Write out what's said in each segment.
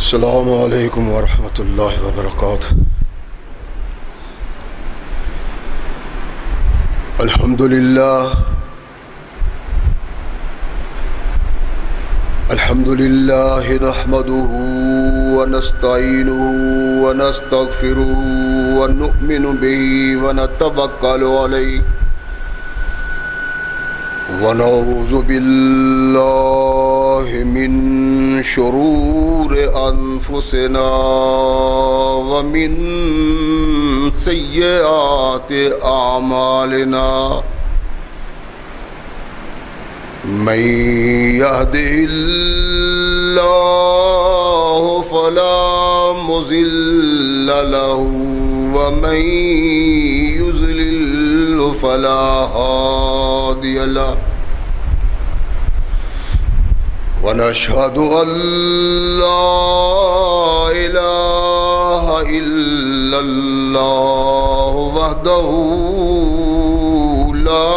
السلام علیکم ورحمۃ اللہ وبرکاتہ۔ الحمد للہ نحمده ونستعینه ونستغفره ونؤمن به ونتوکل علیہ ونعوذ باللہ من شرور انفسنا ومن سیئات اعمالنا من يهده الله فلا مضل له ومن يضلل فلا هادي له ونشهد أن لا إله إلا الله وحده لا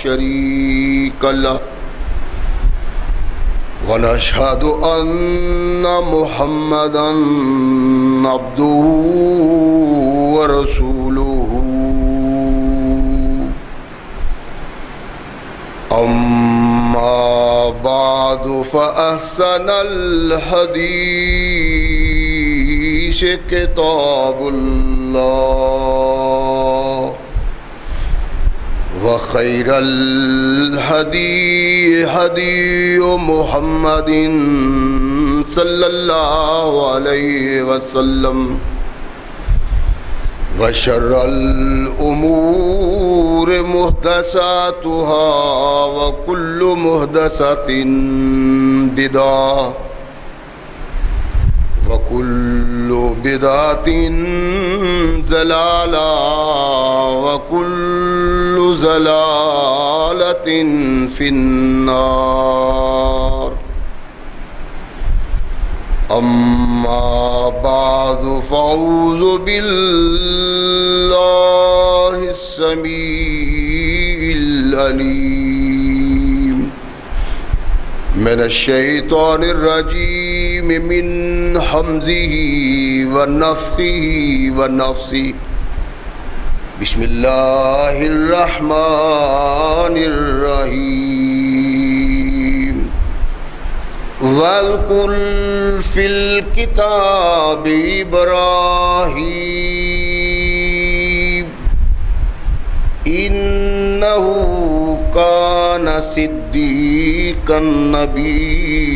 شريك له ونشهد أن محمدا عبده ورسوله أما بعد فأحسن الحديث كتاب الله وخير الهدي هدي محمد صلى الله عليه وسلم وشر الأمور محدثاتها وكل محدثة بدعة وكل بدعة ضلالة وكل ضلالة في النار أما بعد فأعوذ بالله السميع العليم من الشيطان الرجيم من همزه ونفخه ونفثه بسم الله الرحمن الرحيم واذكر في الكتاب إبراهيم إنه كان صديقا نبيا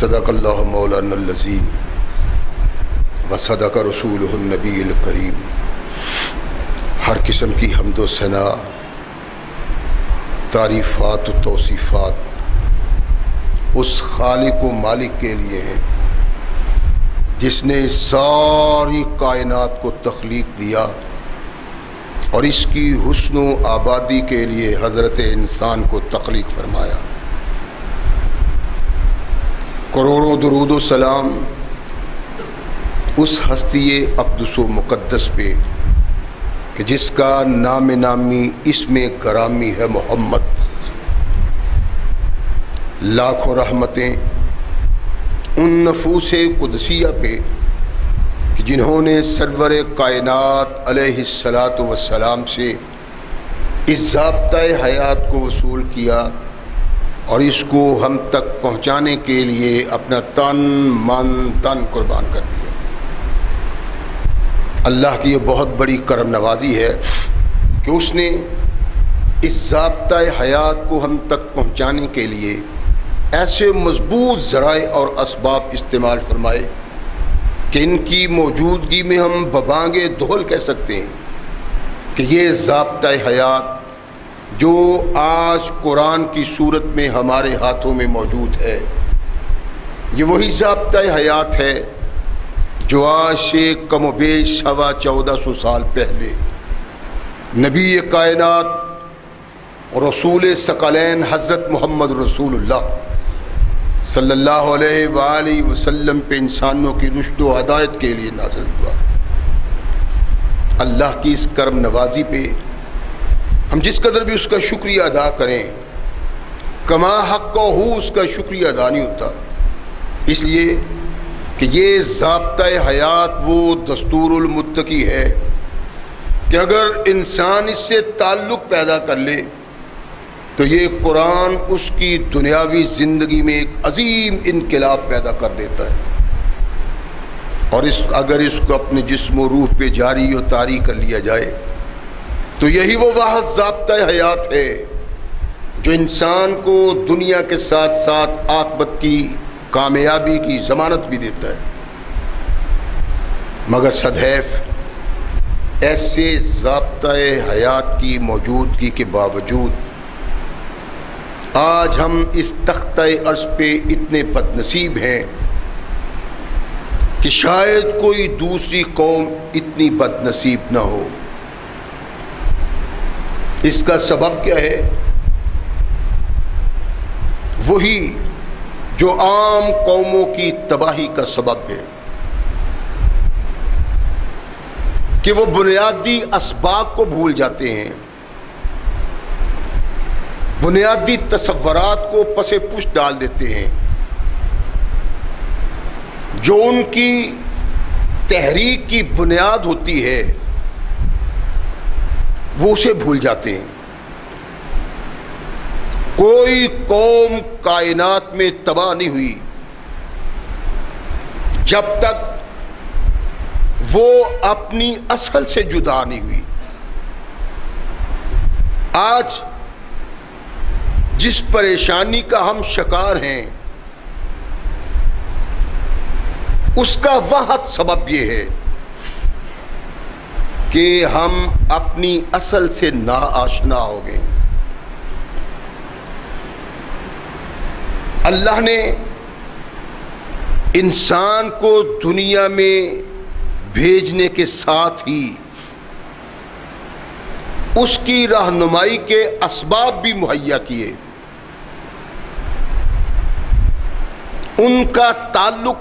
صدق اللہ مولانا العظیم وصدق رسولہ النبی الکریم۔ ہر قسم کی حمد و ثنا، تعریفات و توصیفات اس خالق و مالک کے لیے ہیں جس نے ساری کائنات کو تخلیق دیا اور اس کی حسن و آبادی کے لیے حضرت انسان کو تخلیق فرمایا۔ کروڑوں درود و سلام اس ہستی اقدس و مقدس پہ کہ جس کا نام نامی اسم گرامی ہے محمد۔ لاکھوں رحمتیں ان نفوس قدسیہ پہ کہ جنہوں نے سرور کائنات علیہ الصلاۃ والسلام سے اس ضابطۂ حیات کو وصول کیا اور اس کو ہم تک پہنچانے کے لیے اپنا تن من تن قربان کر دیا۔ اللہ کی یہ بہت بڑی کرم نوازی ہے کہ اس نے اس ضابطۂ حیات کو ہم تک پہنچانے کے لیے ایسے مضبوط ذرائع اور اسباب استعمال فرمائے کہ ان کی موجودگی میں ہم ببانگے دھول کہہ سکتے ہیں کہ یہ ضابطۂ حیات جو آج قرآن کی صورت میں ہمارے ہاتھوں میں موجود ہے، یہ وہی ضابطۂ حیات ہے جو آج سے کم و بیش 1400 سال پہلے نبی کائنات اور رسول ثقلین حضرت محمد رسول اللہ صلی اللہ علیہ وآلہ وسلم پہ انسانوں کی رشد و ہدایت کے لیے نازل ہوا۔ اللہ کی اس کرم نوازی پہ ہم جس قدر بھی اس کا شکریہ ادا کریں کما حق ہو اس کا شکریہ ادا نہیں ہوتا، اس لیے کہ یہ ضابطۂ حیات وہ دستور المتقی ہے کہ اگر انسان اس سے تعلق پیدا کر لے تو یہ قرآن اس کی دنیاوی زندگی میں ایک عظیم انقلاب پیدا کر دیتا ہے، اور اگر اس کو اپنے جسم و روح پہ جاری و طاری کر لیا جائے تو یہی وہ واحد ضابطۂ حیات ہے جو انسان کو دنیا کے ساتھ ساتھ عاقبت کی کامیابی کی ضمانت بھی دیتا ہے۔ مگر صدحیف ایسے ضابطۂ حیات کی موجودگی کے باوجود آج ہم اس تختہ عرض پہ اتنے بد نصیب ہیں کہ شاید کوئی دوسری قوم اتنی بد نصیب نہ ہو۔ اس کا سبب کیا ہے؟ وہی جو عام قوموں کی تباہی کا سبب ہے کہ وہ بنیادی اسباب کو بھول جاتے ہیں، بنیادی تصورات کو پس پش ڈال دیتے ہیں، جو ان کی تحریک کی بنیاد ہوتی ہے وہ اسے بھول جاتے ہیں۔ کوئی قوم کائنات میں تباہ نہیں ہوئی جب تک وہ اپنی اصل سے جدا نہیں ہوئی۔ آج جس پریشانی کا ہم شکار ہیں اس کا واحد سبب یہ ہے کہ ہم اپنی اصل سے ناآشنا ہو گئے۔ اللہ نے انسان کو دنیا میں بھیجنے کے ساتھ ہی اس کی رہنمائی کے اسباب بھی مہیا کیے۔ ان کا تعلق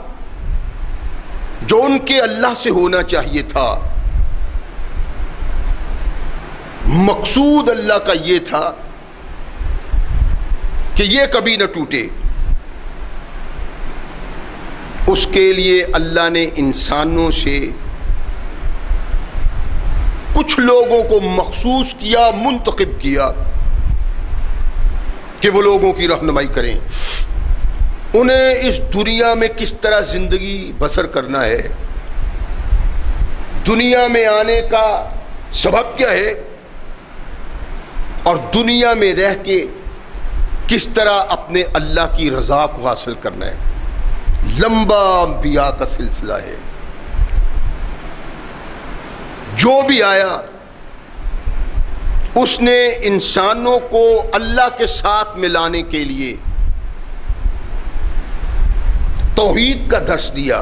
جو ان کے اللہ سے ہونا چاہیے تھا، مقصود اللہ کا یہ تھا کہ یہ کبھی نہ ٹوٹے۔ اس کے لیے اللہ نے انسانوں سے کچھ لوگوں کو مخصوص کیا، منتخب کیا کہ وہ لوگوں کی رہنمائی کریں، انہیں اس دنیا میں کس طرح زندگی بسر کرنا ہے، دنیا میں آنے کا سبب کیا ہے، اور دنیا میں رہ کے کس طرح اپنے اللہ کی رضا کو حاصل کرنا ہے۔ لمبا انبیاء کا سلسلہ ہے، جو بھی آیا اس نے انسانوں کو اللہ کے ساتھ ملانے کے لیے توحید کا درس دیا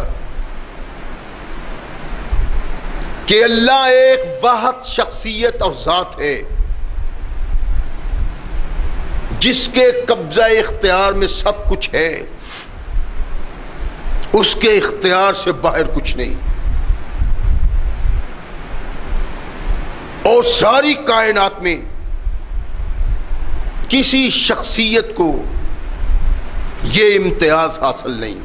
کہ اللہ ایک واحد شخصیت اور ذات ہے جس کے قبضہ اختیار میں سب کچھ ہے، اس کے اختیار سے باہر کچھ نہیں، اور ساری کائنات میں کسی شخصیت کو یہ امتیاز حاصل نہیں۔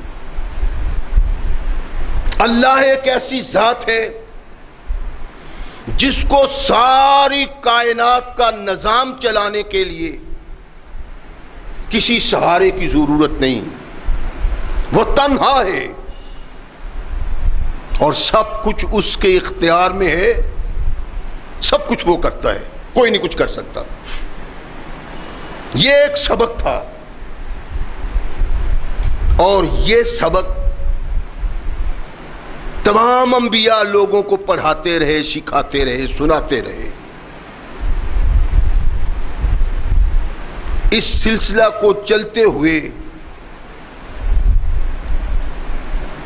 اللہ ایک ایسی ذات ہے جس کو ساری کائنات کا نظام چلانے کے لیے کسی سہارے کی ضرورت نہیں، وہ تنہا ہے اور سب کچھ اس کے اختیار میں ہے، سب کچھ وہ کرتا ہے، کوئی نہیں کچھ کر سکتا۔ یہ ایک سبق تھا، اور یہ سبق تمام انبیاء لوگوں کو پڑھاتے رہے، سکھاتے رہے، سناتے رہے۔ اس سلسلہ کو چلتے ہوئے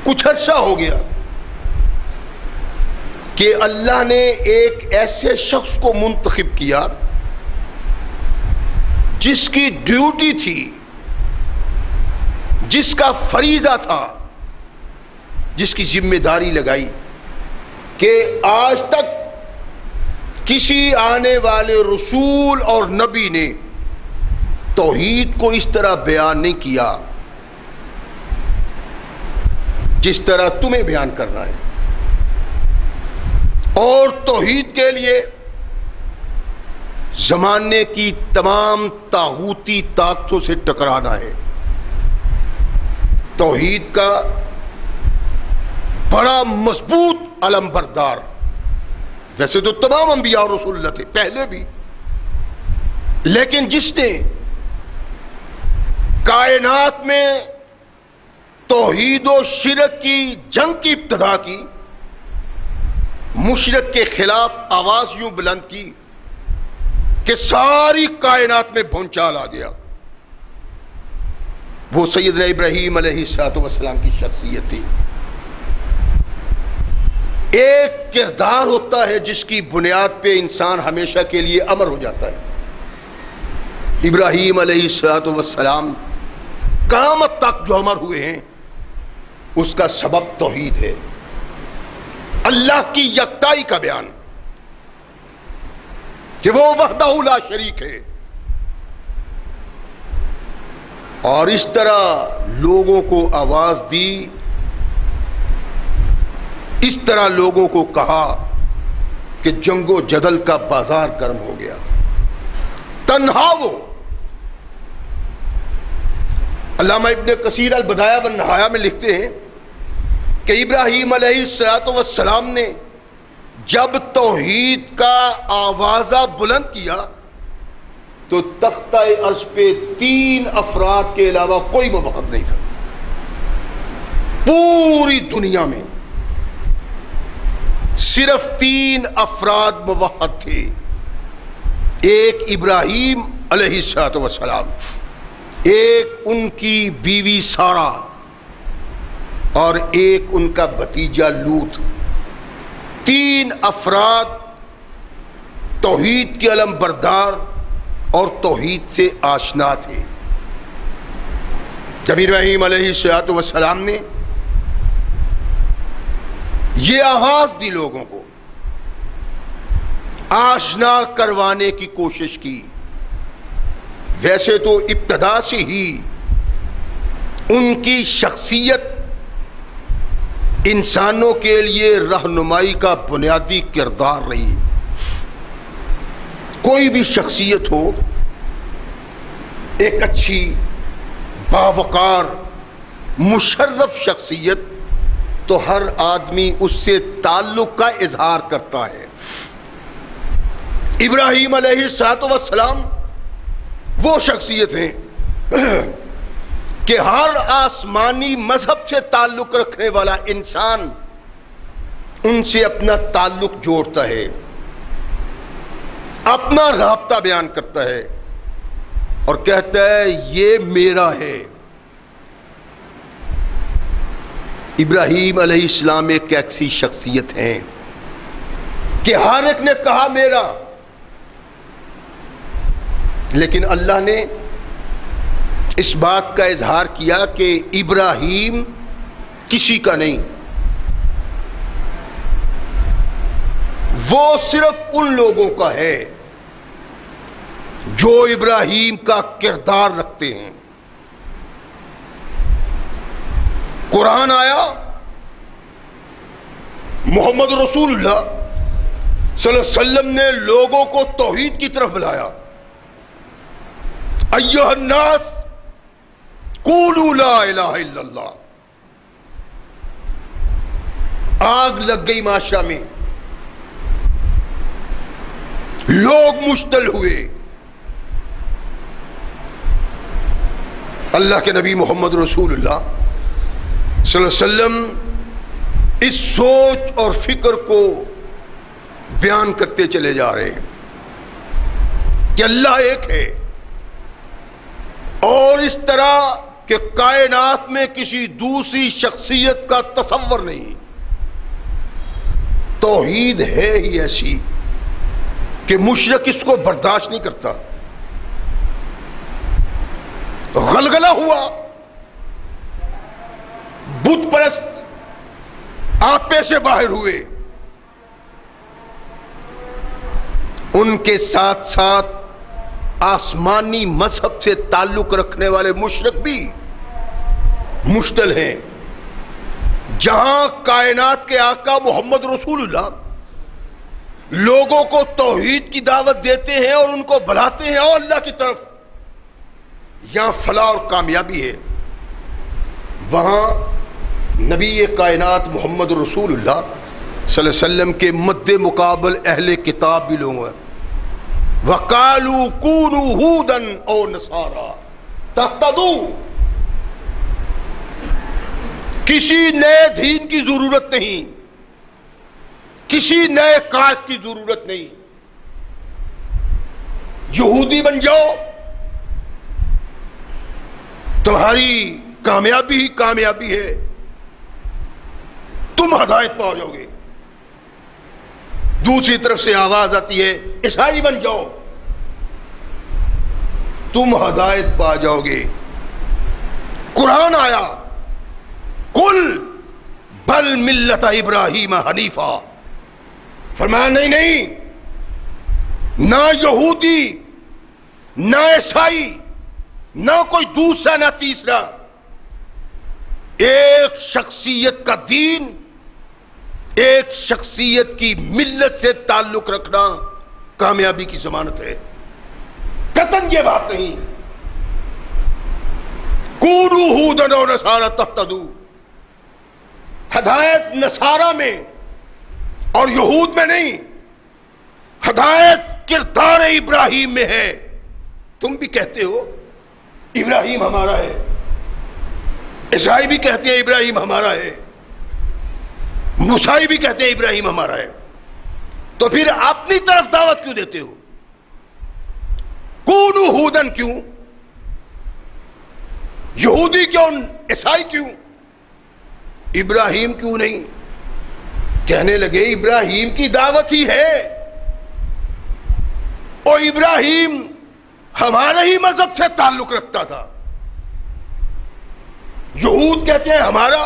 کچھ عرصہ ہو گیا کہ اللہ نے ایک ایسے شخص کو منتخب کیا جس کی ڈیوٹی تھی، جس کا فریضہ تھا، جس کی ذمہ داری لگائی کہ آج تک کسی آنے والے رسول اور نبی نے توحید کو اس طرح بیان نہیں کیا جس طرح تمہیں بیان کرنا ہے، اور توحید کے لیے زمانے کی تمام طاغوتی طاقتوں سے ٹکرانا ہے۔ توحید کا بڑا مضبوط علم بردار، ویسے تو تمام انبیاء اور رسول اللہ تھے پہلے بھی، لیکن جس نے کائنات میں توحید و شرک کی جنگ کی ابتدا کی، مشرک کے خلاف آواز یوں بلند کی کہ ساری کائنات میں بھونچال آ گیا، وہ سیدنا ابراہیم علیہ السلام کی شخصیت تھی۔ ایک کردار ہوتا ہے جس کی بنیاد پہ انسان ہمیشہ کے لیے امر ہو جاتا ہے۔ ابراہیم علیہ السلام قیامت تک جو امر ہوئے ہیں اس کا سبب توحید ہے، اللہ کی یکتائی کا بیان، کہ وہ وحدہ لا شریک ہے، اور اس طرح لوگوں کو آواز دی، اس طرح لوگوں کو کہا کہ جنگ و جدل کا بازار گرم ہو گیا۔ تنہا وہ علامہ ابن کثیر البدایہ والنہایہ میں لکھتے ہیں کہ ابراہیم علیہ السلام نے جب توحید کا آوازہ بلند کیا تو تختہ عرش پہ 3 افراد کے علاوہ کوئی موحد نہیں تھا، پوری دنیا میں صرف 3 افراد موحد تھے، ایک ابراہیم علیہ السلام، ایک ان کی بیوی سارہ، اور ایک ان کا بھتیجا لوط۔ 3 افراد توحید کے علم بردار اور توحید سے آشنا تھے۔ جب ابراہیم علیہ السلام نے یہ آواز دی، لوگوں کو آشنا کروانے کی کوشش کی، ویسے تو ابتدا سے ہی ان کی شخصیت انسانوں کے لیے رہنمائی کا بنیادی کردار رہی۔ کوئی بھی شخصیت ہو، ایک اچھی باوقار مشرف شخصیت، تو ہر آدمی اس سے تعلق کا اظہار کرتا ہے۔ ابراہیم علیہ السلام وہ شخصیت ہیں کہ ہر آسمانی مذہب سے تعلق رکھنے والا انسان ان سے اپنا تعلق جوڑتا ہے، اپنا رابطہ بیان کرتا ہے اور کہتا ہے یہ میرا ہے۔ ابراہیم علیہ السلام ایک ایسی شخصیت ہیں کہ ہر ایک نے کہا میرا، لیکن اللہ نے اس بات کا اظہار کیا کہ ابراہیم کسی کا نہیں، وہ صرف ان لوگوں کا ہے جو ابراہیم کا کردار رکھتے ہیں۔ قرآن آیا، محمد رسول اللہ صلی اللہ علیہ وسلم نے لوگوں کو توحید کی طرف بلایا، ایھا الناس قولوا لا الہ الا اللہ۔ آگ لگ گئی معاشرہ میں، لوگ مشتعل ہوئے، اللہ کے نبی محمد رسول اللہ صلی اللہ علیہ وسلم اس سوچ اور فکر کو بیان کرتے چلے جا رہے ہیں کہ اللہ ایک ہے، اور اس طرح کہ کائنات میں کسی دوسری شخصیت کا تصور نہیں۔ توحید ہے ہی ایسی کہ مشرک اس کو برداشت نہیں کرتا۔ غلغلہ ہوا، بت پرست آپے سے باہر ہوئے، ان کے ساتھ ساتھ آسمانی مذہب سے تعلق رکھنے والے مشرک بھی مشتل ہیں. جہاں کائنات کے آقا محمد رسول اللہ لوگوں کو توحید کی دعوت دیتے ہیں اور ان کو بلاتے ہیں اور اللہ کی طرف، یہاں فلاح اور کامیابی ہے، وہاں نبی کائنات محمد رسول اللہ صلی اللہ علیہ وسلم کے مد مقابل اہل کتاب بھی لوگ ہیں. وَقَالُوا كُونُوا هُودًا أَوْ نَصَارَىٰ تَهْتَدُوا. کسی نئے دین کی ضرورت نہیں، کسی نئے کار کی ضرورت نہیں. یہودی بن جاؤ، تمہاری کامیابی ہی کامیابی ہے، تم ہدایت پا جاؤ گے. دوسری طرف سے آواز آتی ہے عیسائی بن جاؤ، تم ہدایت پا جاؤ گے. قرآن آیا قل بل ملت ابراہیم حنیفہ، فرمایا نہیں، نہ یہودی نہ عیسائی نہ کوئی دوسرا نہ تیسرا، ایک شخصیت کا دین، ایک شخصیت کی ملت سے تعلق رکھنا کامیابی کی ضمانت ہے. قطعاً یہ بات نہیں کونوا ھودا و نصارا تہتدوا، ہدایت نصارہ میں اور یہود میں نہیں، ہدایت کردار ابراہیم میں ہے. تم بھی کہتے ہو ابراہیم ہمارا ہے، عیسائی بھی کہتے ہیں ابراہیم ہمارا ہے، موسیٰ بھی کہتے ہیں ابراہیم ہمارا ہے، تو پھر اپنی طرف دعوت کیوں دیتے ہو؟ کونوا ھودا کیوں؟ یہودی کیوں؟ عیسائی کیوں؟ ابراہیم کیوں نہیں؟ کہنے لگے ابراہیم کی دعوت ہی ہے، اور ابراہیم ہمارے ہی مذہب سے تعلق رکھتا تھا. یہود کہتے ہیں ہمارا،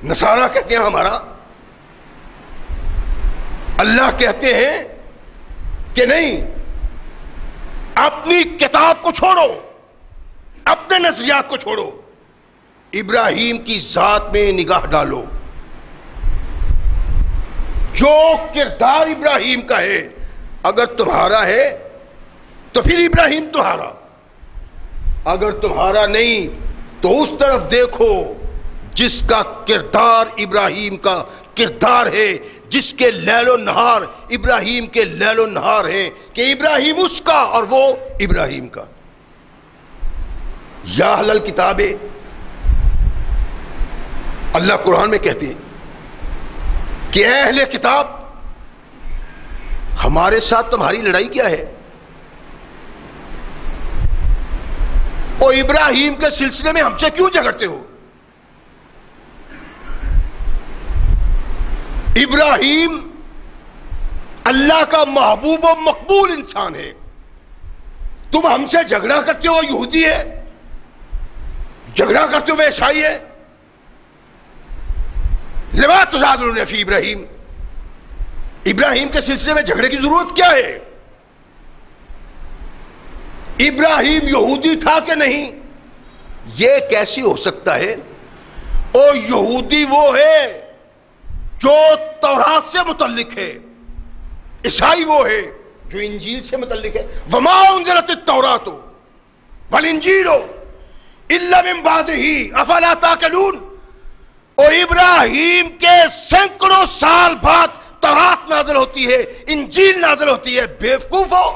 نصارہ کہتے ہیں ہمارا. اللہ کہتے ہیں کہ نہیں، اپنی کتاب کو چھوڑو، اپنے نظریات کو چھوڑو، ابراہیم کی ذات میں نگاہ ڈالو. جو کردار ابراہیم کا ہے اگر تمہارا ہے تو پھر ابراہیم تمہارا، اگر تمہارا نہیں تو اس طرف دیکھو جس کا کردار ابراہیم کا کردار ہے، جس کے لیل و نہار ابراہیم کے لیل و نہار ہیں، کہ ابراہیم اس کا اور وہ ابراہیم کا. یا اہل الکتاب، اللہ قرآن میں کہتے ہیں کہ اے اہل کتاب، ہمارے ساتھ تمہاری لڑائی کیا ہے؟ اور ابراہیم کے سلسلے میں ہم سے کیوں جھگڑتے ہو؟ ابراہیم اللہ کا محبوب و مقبول انسان ہے، تم ہم سے جھگڑا کرتے ہو یہودی ہے، جھگڑا کرتے ہو عیسائی ہے. لما تجادلون فی ابراہیم، ابراہیم کے سلسلے میں جھگڑے کی ضرورت کیا ہے؟ ابراہیم یہودی تھا کہ نہیں؟ یہ کیسے ہو سکتا ہے؟ اور یہودی وہ ہے جو تورات سے متعلق ہے، عیسائی وہ ہے جو انجیل سے متعلق ہے. وما انزلت التوراۃ والانجیل الا من بعدہ افلا تعقلون. اور ابراہیم کے سینکڑوں سال بعد تورات نازل ہوتی ہے، انجیل نازل ہوتی ہے. بیوقوفو،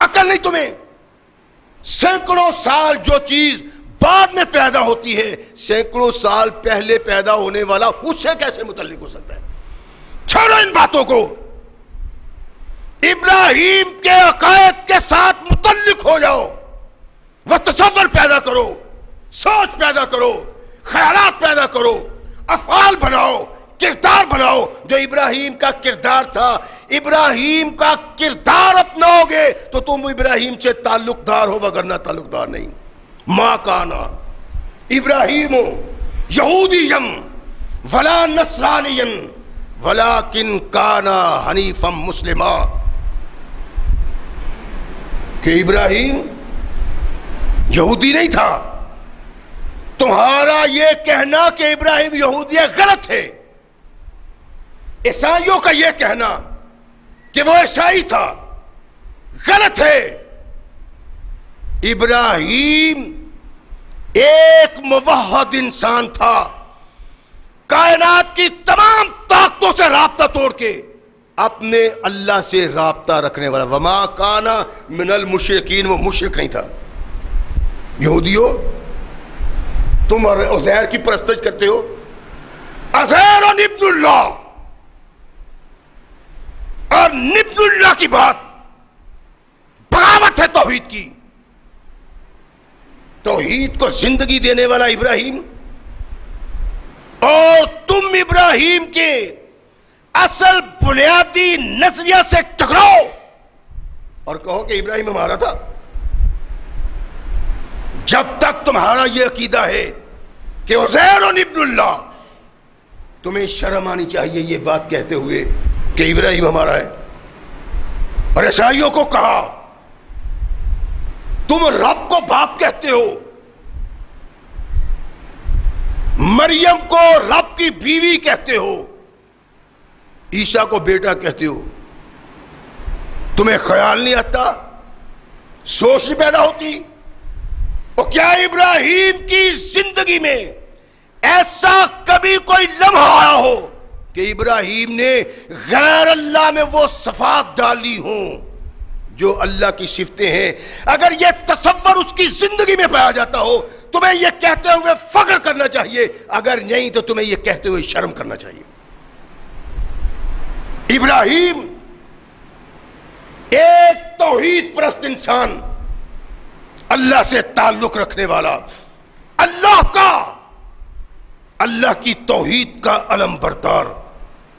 عقل نہیں تمہیں؟ سینکڑوں سال جو چیز بعد میں پیدا ہوتی ہے، سینکڑوں سال پہلے پیدا ہونے والا اس سے کیسے متعلق ہو سکتا ہے؟ چھوڑو ان باتوں کو، ابراہیم کے عقائد کے ساتھ متعلق ہو جاؤ، وہ تصور پیدا کرو، سوچ پیدا کرو، خیالات پیدا کرو، افعال بناؤ، کردار بناؤ جو ابراہیم کا کردار تھا. ابراہیم کا کردار اپناؤ گے تو تم ابراہیم سے تعلق دار ہو، وگرنہ تعلق دار نہیں. ما کانا ابراہیم یہودیا ولا نصرانیا ولکن کانا حنیفا مسلما. کہ ابراہیم یہودی نہیں تھا. تمہارا یہ کہنا کہ ابراہیم یہودی ہے غلط ہے. عیسائیوں کا یہ کہنا کہ وہ عیسائی تھا غلط ہے. ابراہیم ایک موحد انسان تھا، کائنات کی تمام طاقتوں سے رابطہ توڑ کے اپنے اللہ سے رابطہ رکھنے والا. وما کان من المشرکین، وہ مشرک نہیں تھا. یہودیوں تم عزیر کی پرستش کرتے ہو. عزیر ابن اللہ اور ابن اللہ کی بات بغاوت ہے توحید کی. توحید کو زندگی دینے والا ابراہیم، اور تم ابراہیم کے اصل بنیادی نظریہ سے ٹکراؤ اور کہو کہ ابراہیم ہمارا تھا. جب تک تمہارا یہ عقیدہ ہے کہ عزیر ابن اللہ، تمہیں شرم آنی چاہیے یہ بات کہتے ہوئے کہ ابراہیم ہمارا ہے. اور عیسائیوں کو کہا تم رب کو باپ کہتے ہو، مریم کو رب کی بیوی کہتے ہو، عیسیٰ کو بیٹا کہتے ہو. تمہیں خیال نہیں آتا، سوچ نہیں پیدا ہوتی؟ اور کیا ابراہیم کی زندگی میں ایسا کبھی کوئی لمحہ آیا ہو کہ ابراہیم نے غیر اللہ میں وہ صفات ڈالی ہوں جو اللہ کی صفتیں ہیں؟ اگر یہ تصور اس کی زندگی میں پایا جاتا ہو تمہیں یہ کہتے ہوئے فخر کرنا چاہیے، اگر نہیں تو تمہیں یہ کہتے ہوئے شرم کرنا چاہیے. ابراہیم ایک توحید پرست انسان، اللہ سے تعلق رکھنے والا، اللہ کی توحید کا علم بردار.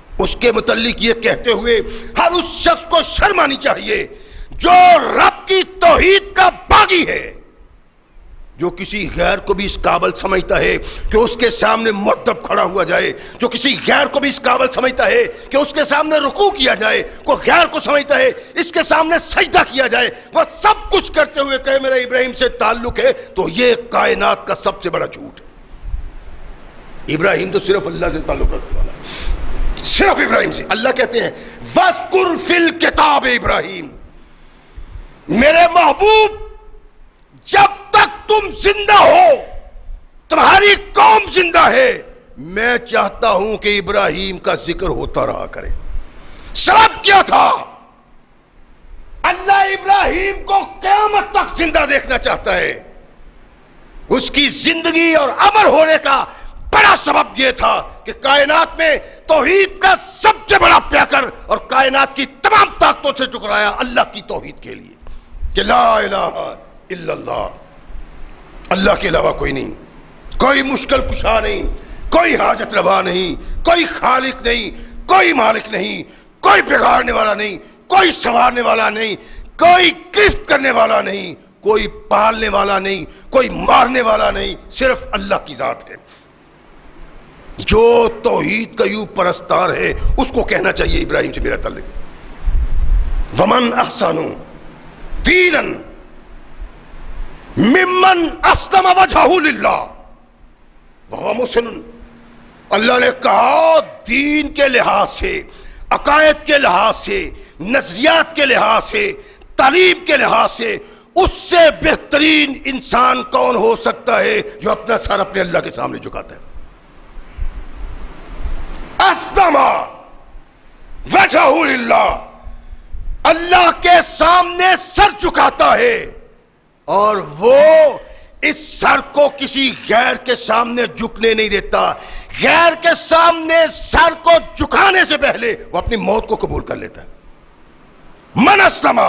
اس کے متعلق یہ کہتے ہوئے ہر اس شخص کو شرم آنی چاہیے جو رب کی توحید کا باغی ہے، جو کسی غیر کو بھی اس قابل سمجھتا ہے کہ اس کے سامنے مؤدب کھڑا ہوا جائے، جو کسی غیر کو بھی اس قابل سمجھتا ہے کہ اس کے سامنے رکوع کیا جائے، کوئی غیر کو سمجھتا ہے اس کے سامنے سجدہ کیا جائے، وہ سب کچھ کرتے ہوئے کہے میرا ابراہیم سے تعلق ہے، تو یہ کائنات کا سب سے بڑا جھوٹ ہے. ابراہیم تو صرف اللہ سے تعلق رکھنے والا ہے، صرف ابراہیم سے. اللہ کہتے ہیں وَاذْكُرْ فِي الْكِتَابِ ابراہیم، میرے محبوب جب تک تم زندہ ہو، تمہاری قوم زندہ ہے، میں چاہتا ہوں کہ ابراہیم کا ذکر ہوتا رہا کرے. سبب کیا تھا؟ اللہ ابراہیم کو قیامت تک زندہ دیکھنا چاہتا ہے. اس کی زندگی اور عمر ہونے کا بڑا سبب یہ تھا کہ کائنات میں توحید کا سب سے بڑا پیکر اور کائنات کی تمام طاقتوں سے ٹکرایا اللہ کی توحید کے لیے کہ لا الہ الا اللہ، اللہ کے علاوہ کوئی نہیں، کوئی مشکل کشا نہیں، کوئی حاجت روا نہیں، کوئی خالق نہیں، کوئی مالک نہیں، کوئی بگاڑنے والا نہیں، کوئی سنوارنے والا نہیں، کوئی گرفت کرنے والا نہیں، کوئی پالنے والا نہیں، کوئی مارنے والا نہیں، صرف اللہ کی ذات ہے. جو توحید کا یوں پرستار ہے اس کو کہنا چاہیے ابراہیم سے میرا تعلق. ومن احسن دینا ممن اسلم وجہہ للہ وہو محسن. اللہ نے کہا دین کے لحاظ سے، عقائد کے لحاظ سے، نظریات کے لحاظ سے، تعلیم کے لحاظ سے اس سے بہترین انسان کون ہو سکتا ہے جو اپنا سر اپنے اللہ کے سامنے جھکاتا ہے. اسلم وجہہ للہ، اللہ کے سامنے سر جھکاتا ہے، اور وہ اس سر کو کسی غیر کے سامنے جھکنے نہیں دیتا. غیر کے سامنے سر کو جھکانے سے پہلے وہ اپنی موت کو قبول کر لیتا ہے. من اسلم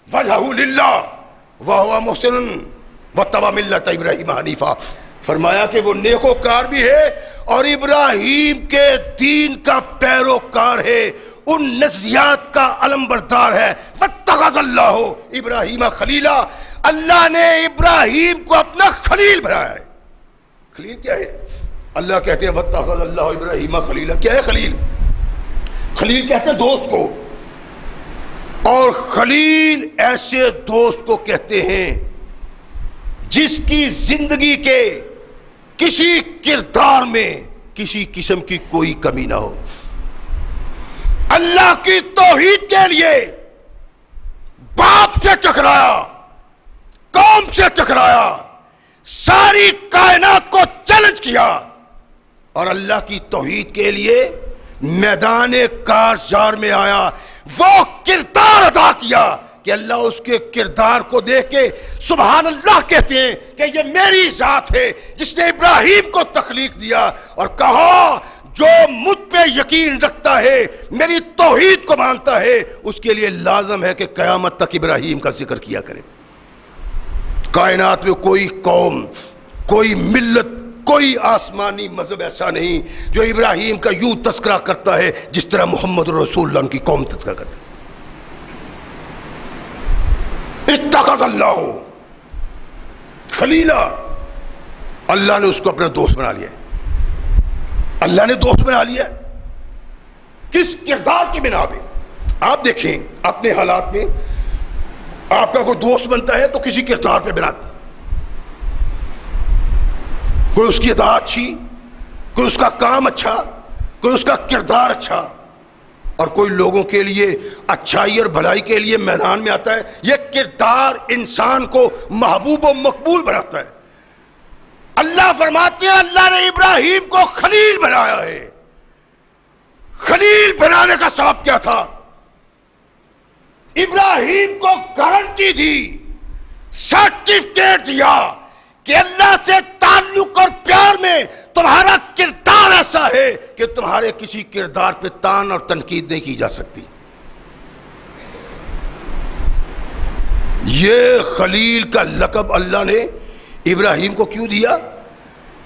وجہہ للہ وہو محسن واتبع ملۃ ابراہیم حنیفا. فرمایا کہ وہ نیکوکار بھی ہے اور ابراہیم کے دین کا پیروکار ہے، ان نظریات کا علمبردار ہے. واتخذ اللہ ابراہیم خلیلا، اللہ نے ابراہیم کو اپنا خلیل بنایا ہے. خلیل کیا ہے؟ اللہ کہتے ہیں واتخذ اللہ ابراہیم خلیلا. کیا ہے خلیل؟ خلیل کہتے ہیں دوست کو. اور خلیل ایسے دوست کو کہتے ہیں جس کی زندگی کے کسی کردار میں کسی قسم کی کوئی کمی نہ ہو. اللہ کی توحید کے لیے باپ سے ٹکرایا, قوم سے ٹکرایا, ساری کائنات کو چیلنج کیا, اور اللہ کی توحید کے لیے میدان کارزار میں آیا. وہ کردار ادا کیا کہ اللہ اس کے کردار کو دیکھ کے سبحان اللہ کہتے ہیں کہ یہ میری ذات ہے جس نے ابراہیم کو تخلیق دیا, اور کہا جو مجھ پہ یقین رکھتا ہے, میری توحید کو مانتا ہے, اس کے لیے لازم ہے کہ قیامت تک ابراہیم کا ذکر کیا کرے. کائنات میں کوئی قوم, کوئی ملت, کوئی آسمانی مذہب ایسا نہیں جو ابراہیم کا یوں تذکرہ کرتا ہے جس طرح محمد رسول اللہ کی قوم تذکرہ کرتا ہے. اتخذ اللہ خلیلا, اللہ نے اس کو اپنا دوست بنا لیا. اللہ نے دوست بنا لیا کس کردار کی بنا پہ؟ آپ دیکھیں اپنے حالات میں آپ کا کوئی دوست بنتا ہے تو کسی کردار پہ بناتا, کوئی اس کی ادا اچھی, کوئی اس کا کام اچھا, کوئی اس کا کردار اچھا, اور کوئی لوگوں کے لیے اچھائی اور بھلائی کے لیے میدان میں آتا ہے. یہ کردار انسان کو محبوب و مقبول بناتا ہے. اللہ فرماتے ہیں اللہ نے ابراہیم کو خلیل بنایا ہے. خلیل بنانے کا سبب کیا تھا؟ ابراہیم کو گارنٹی دی, سرٹیفکیٹ دیا کہ اللہ سے تعلق اور پیار میں تمہارا کردار ایسا ہے کہ تمہارے کسی کردار پہ تان اور تنقید نہیں کی جا سکتی. یہ خلیل کا لقب اللہ نے ابراہیم کو کیوں دیا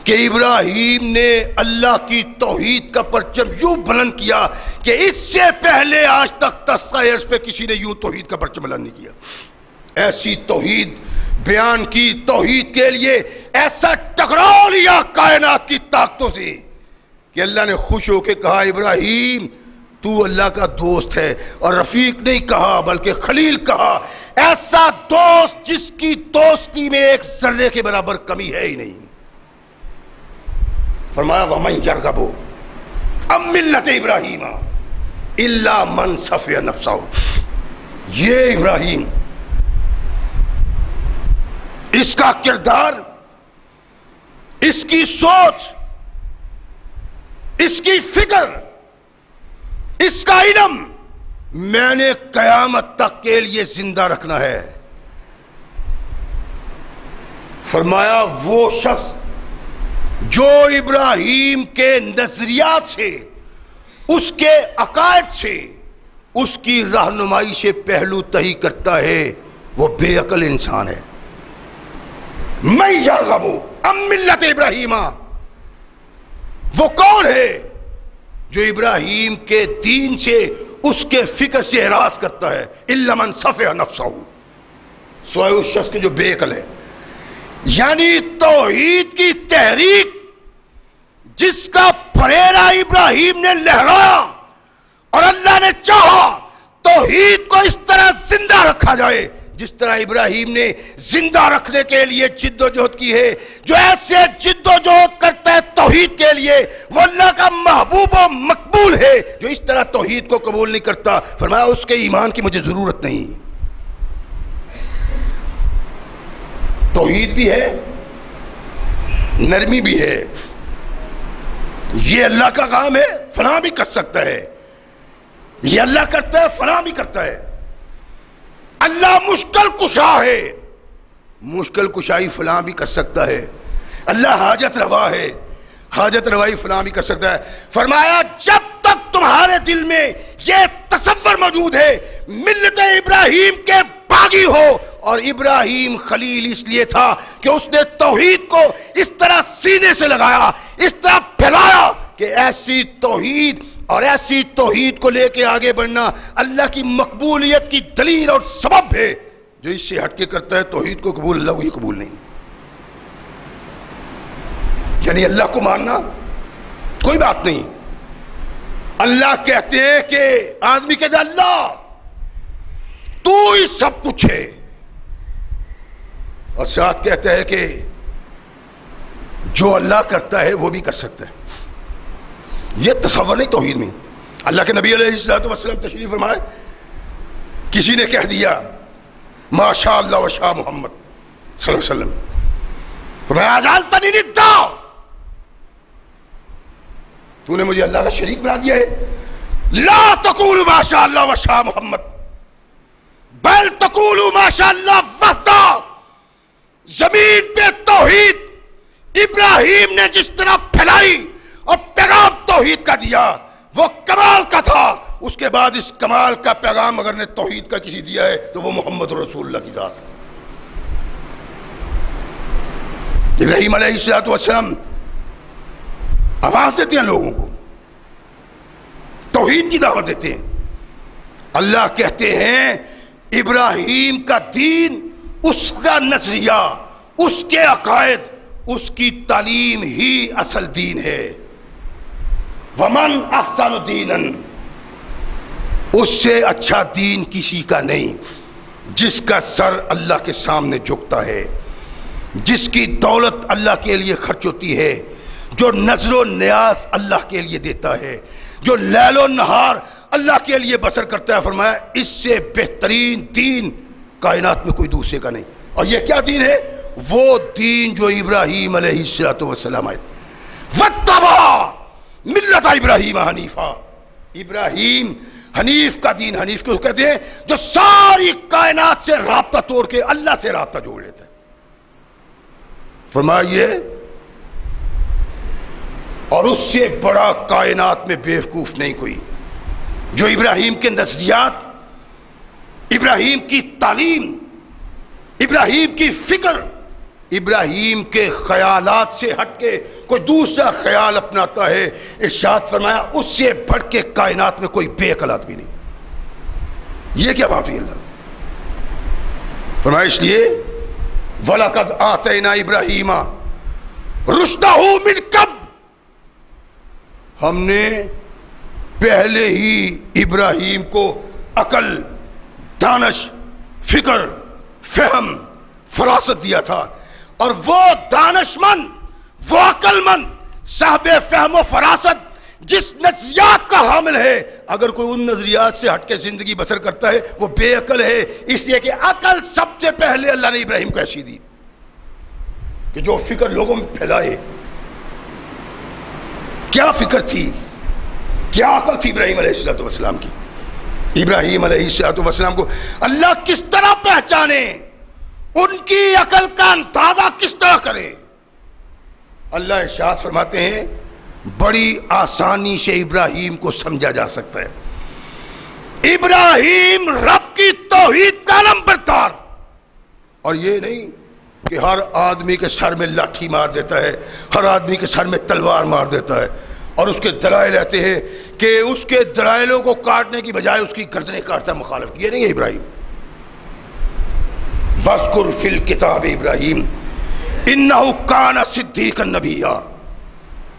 کہ ابراہیم نے اللہ کی توحید کا پرچم یوں بلند کیا کہ اس سے پہلے آج تک تسخیر پہ کسی نے یوں توحید کا پرچم بلند نہیں کیا. ایسی توحید بیان کی, توحید کے لیے ایسا ٹکراؤ لیا کائنات کی طاقتوں سے کہ اللہ نے خوش ہو کے کہا ابراہیم تو اللہ کا دوست ہے, اور رفیق نہیں کہا بلکہ خلیل کہا. ایسا دوست جس کی دوستی میں ایک ذرے کے برابر کمی ہے ہی نہیں. فرمایا وَمَنْ يَرْغَبُ عَنْ مِلَّةِ إِبْرَاهِيمَ إِلَّا مَنْ صَفِيَ نَفْسَهُ. یہ ابراہیم, اس کا کردار, اس کی سوچ, اس کی فکر, اس کا علم میں نے قیامت تک کے لیے زندہ رکھنا ہے. فرمایا وہ شخص جو ابراہیم کے نظریات سے, اس کے عقائد سے, اس کی رہنمائی سے پہلو تہی کرتا ہے وہ بے عقل انسان ہے. میں یرغب عن ملت ابراہیم, وہ کون ہے جو ابراہیم کے دین سے, اس کے فکر سے اعراض کرتا ہے؟ الا من صفح نفسہ, سوائے اس شخص کے جو بے عقل ہے. یعنی توحید کی تحریک جس کا پریرا ابراہیم نے لہرایا, اور اللہ نے چاہا توحید کو اس طرح زندہ رکھا جائے جس طرح ابراہیم نے زندہ رکھنے کے لیے جد و جہد کی ہے. جو ایسے جد و جہد کرتا ہے توحید کے لیے وہ اللہ کا محبوب و مقبول ہے. جو اس طرح توحید کو قبول نہیں کرتا, فرمایا اس کے ایمان کی مجھے ضرورت نہیں. توحید بھی ہے, نرمی بھی ہے, یہ اللہ کا کام ہے, فلاں بھی کر سکتا ہے, یہ اللہ کرتا ہے, فلاں بھی کرتا ہے. اللہ مشکل کشا ہے, مشکل کشائی فلاں بھی کر سکتا ہے. اللہ حاجت روا ہے, حاجت روائی فلاں بھی کر سکتا ہے. فرمایا جب تک تمہارے دل میں یہ تصور موجود ہے ملت ابراہیم کے باغی ہو, اور ابراہیم خلیل اس لیے تھا کہ اس نے توحید کو اس طرح سینے سے لگایا, اس طرح پھیلایا کہ ایسی توحید اور ایسی توحید کو لے کے آگے بڑھنا اللہ کی مقبولیت کی دلیل اور سبب ہے. جو اس سے ہٹ کے کرتا ہے توحید کو قبول, اللہ کو ہی قبول نہیں. یعنی اللہ کو ماننا کوئی بات نہیں. اللہ کہتے ہیں کہ آدمی کہتا اللہ تو ہی سب کچھ ہے، اور ساتھ کہتا ہے کہ جو اللہ کرتا ہے وہ بھی کر سکتا ہے۔ یہ تصور نہیں توحید میں۔ اللہ کے نبی علیہ السلام تشریف فرمائے، کسی نے کہہ دیا ما شاء اللہ و شاء محمد صلی اللہ علیہ وسلم، فرمایا اجعلتنی ندا، تو نے مجھے اللہ کا شریک بنا دیا ہے۔ لا تقولوا ما شاء اللہ و شاء محمد بل تقولوا ما شاء اللہ وحدہ۔ زمین پہ توحید ابراہیم نے جس طرح پھیلائی اور پیغام توحید کا دیا وہ کمال کا تھا، اس کے بعد اس کمال کا پیغام اگر نے توحید کا کسی دیا ہے تو وہ محمد رسول اللہ کی ذات ہے۔ ابراہیم علیہ السلام آواز دیتے ہیں لوگوں کو، توحید کی دعوت دیتے ہیں۔ اللہ کہتے ہیں ابراہیم کا دین، اس کا نظریہ، اس کے عقائد، اس کی تعلیم ہی اصل دین ہے۔ وَمَنْ أَحْسَنُ دِينًا، اس سے اچھا دین کسی کا نہیں، جس کا سر اللہ کے سامنے جھکتا ہے، جس کی دولت اللہ کے لیے خرچ ہوتی ہے، جو نظر و نیاز اللہ کے لیے دیتا ہے، جو لیل و نہار اللہ کے لیے بسر کرتا ہے۔ فرمایا اس سے بہترین دین کائنات میں کوئی دوسرے کا نہیں۔ اور یہ کیا دین ہے؟ وہ دین جو ابراہیم علیہ السلام آئے تھے۔ وَاتَّبَعَ ملت ابراہیم حنیفہ، ابراہیم حنیف کا دین، حنیف کو کہتے ہیں جو ساری کائنات سے رابطہ توڑ کے اللہ سے رابطہ جوڑ لیتا ہے۔ فرمایا یہ اور اس سے بڑا کائنات میں بیوقوف نہیں کوئی، جو ابراہیم کے نظریات، ابراہیم کی تعلیم، ابراہیم کی فکر، ابراہیم کے خیالات سے ہٹ کے کوئی دوسرا خیال اپناتا ہے۔ ارشاد فرمایا اس سے بڑھ کے کائنات میں کوئی بے عقل آدمی نہیں۔ یہ کیا بات ہوئی؟ اللہ فرمایا اس لیے وَلَقَدْ آتَيْنَا إِبْرَاهِيمَ رُشْدَهُ مِنْ قَبْلُ، ہم نے پہلے ہی ابراہیم کو عقل، دانش، فکر، فہم، فراست دیا تھا، اور وہ دانش مند، وہ عقل مند، صاحب فہم و فراست جس نظریات کا حامل ہے، اگر کوئی ان نظریات سے ہٹ کے زندگی بسر کرتا ہے وہ بے عقل ہے، اس لیے کہ عقل سب سے پہلے اللہ نے ابراہیم کو ایسی دی کہ جو فکر لوگوں میں پھیلائے۔ کیا فکر تھی، کیا عقل تھی ابراہیم علیہ السلام کی؟ ابراہیم علیہ السلام کو اللہ کس طرح پہچانے، ان کی عقل کا اندازہ کس طرح کرے؟ اللہ ارشاد فرماتے ہیں بڑی آسانی سے ابراہیم کو سمجھا جا سکتا ہے۔ ابراہیم رب کی توحید کا نمبردار، اور یہ نہیں کہ ہر آدمی کے سر میں لاٹھی مار دیتا ہے، ہر آدمی کے سر میں تلوار مار دیتا ہے، اور اس کے دلائل ایسے ہیں کہ اس کے دلائلوں کو کاٹنے کی بجائے اس کی گردنیں کاٹتا ہے مخالف۔ یہ نہیں ہے ابراہیم۔ وَاذْكُرْ فِي الْكِتَابِ ابراہیم إِنَّهُ كَانَ صِدِّيقًا نَبِيًّا،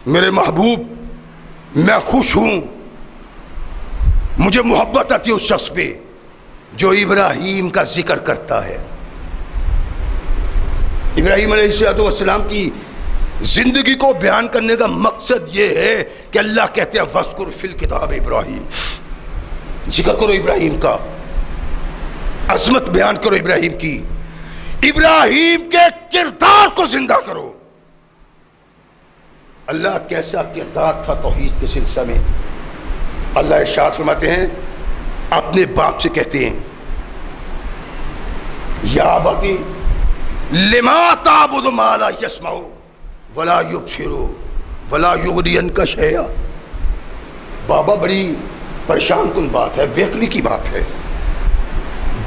میرے محبوب میں خوش ہوں، مجھے محبت آتی ہے اس شخص پہ جو ابراہیم کا ذکر کرتا ہے۔ ابراہیم علیہ السلام کی زندگی کو بیان کرنے کا مقصد یہ ہے کہ اللہ کہتے ہیں وَاذْكُرْ فِي الْكِتَابِ ابراہیم، ذکر کرو ابراہیم کا، عظمت بیان کرو ابراہیم کی، ابراہیم کے کردار کو زندہ کرو۔ اللہ کیسا کردار تھا توحید کے سلسلہ میں؟ اللہ ارشاد فرماتے ہیں اپنے باپ سے کہتے ہیں یا ابتی لما تعبد ما لا يسمع ولا يبصر ولا یغنی عنک شیئا۔ بابا بڑی پریشان کن بات ہے، بے عقلی کی بات ہے،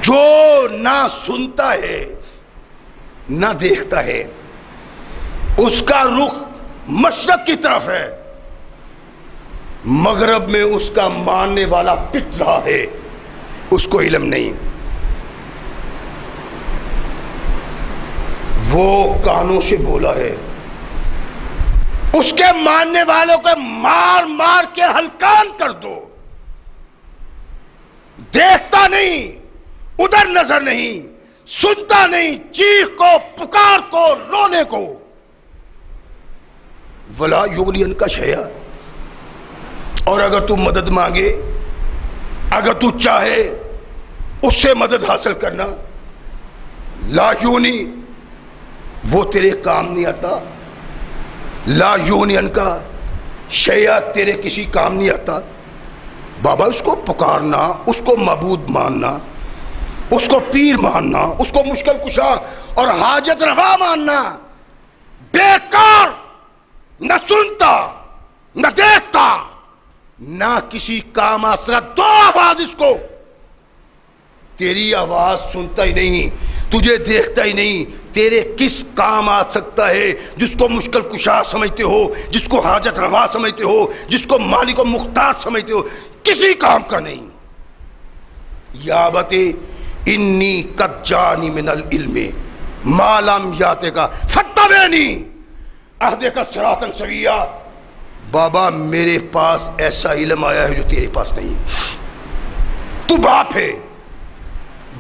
جو نہ سنتا ہے نہ دیکھتا ہے، اس کا رخ مشرق کی طرف ہے، مغرب میں اس کا ماننے والا پٹ رہا ہے، اس کو علم نہیں۔ وہ کانوں سے بولا ہے، اس کے ماننے والوں کو مار مار کے ہلکان کر دو، دیکھتا نہیں، ادھر نظر نہیں، سنتا نہیں چیخ کو، پکار کو، رونے کو. ولا یغنی عنک شیئا، اور اگر تو مدد مانگے، اگر تو چاہے اس سے مدد حاصل کرنا، لا یغنی، وہ تیرے کام نہیں آتا. لا یغنی عنک شیئا، تیرے کسی کام نہیں آتا. بابا اس کو پکارنا، اس کو معبود ماننا، اس کو پیر ماننا، اس کو مشکل کشا اور حاجت روا ماننا بیکار. نہ سنتا، نہ دیکھتا، نہ کسی کام آ سکتا. دو آواز اس کو، تیری آواز سنتا ہی نہیں، تجھے دیکھتا ہی نہیں، تیرے کس کام آ سکتا ہے؟ جس کو مشکل کشا سمجھتے ہو، جس کو حاجت روا سمجھتے ہو، جس کو مالک و مختار سمجھتے ہو، کسی کام کا نہیں. یا ابتی انی قد جانی من العلم ما لم یاتک فاتبعنی اہدک صراطا سویا. بابا میرے پاس ایسا علم آیا ہے جو تیرے پاس نہیں. تو باپ ہے،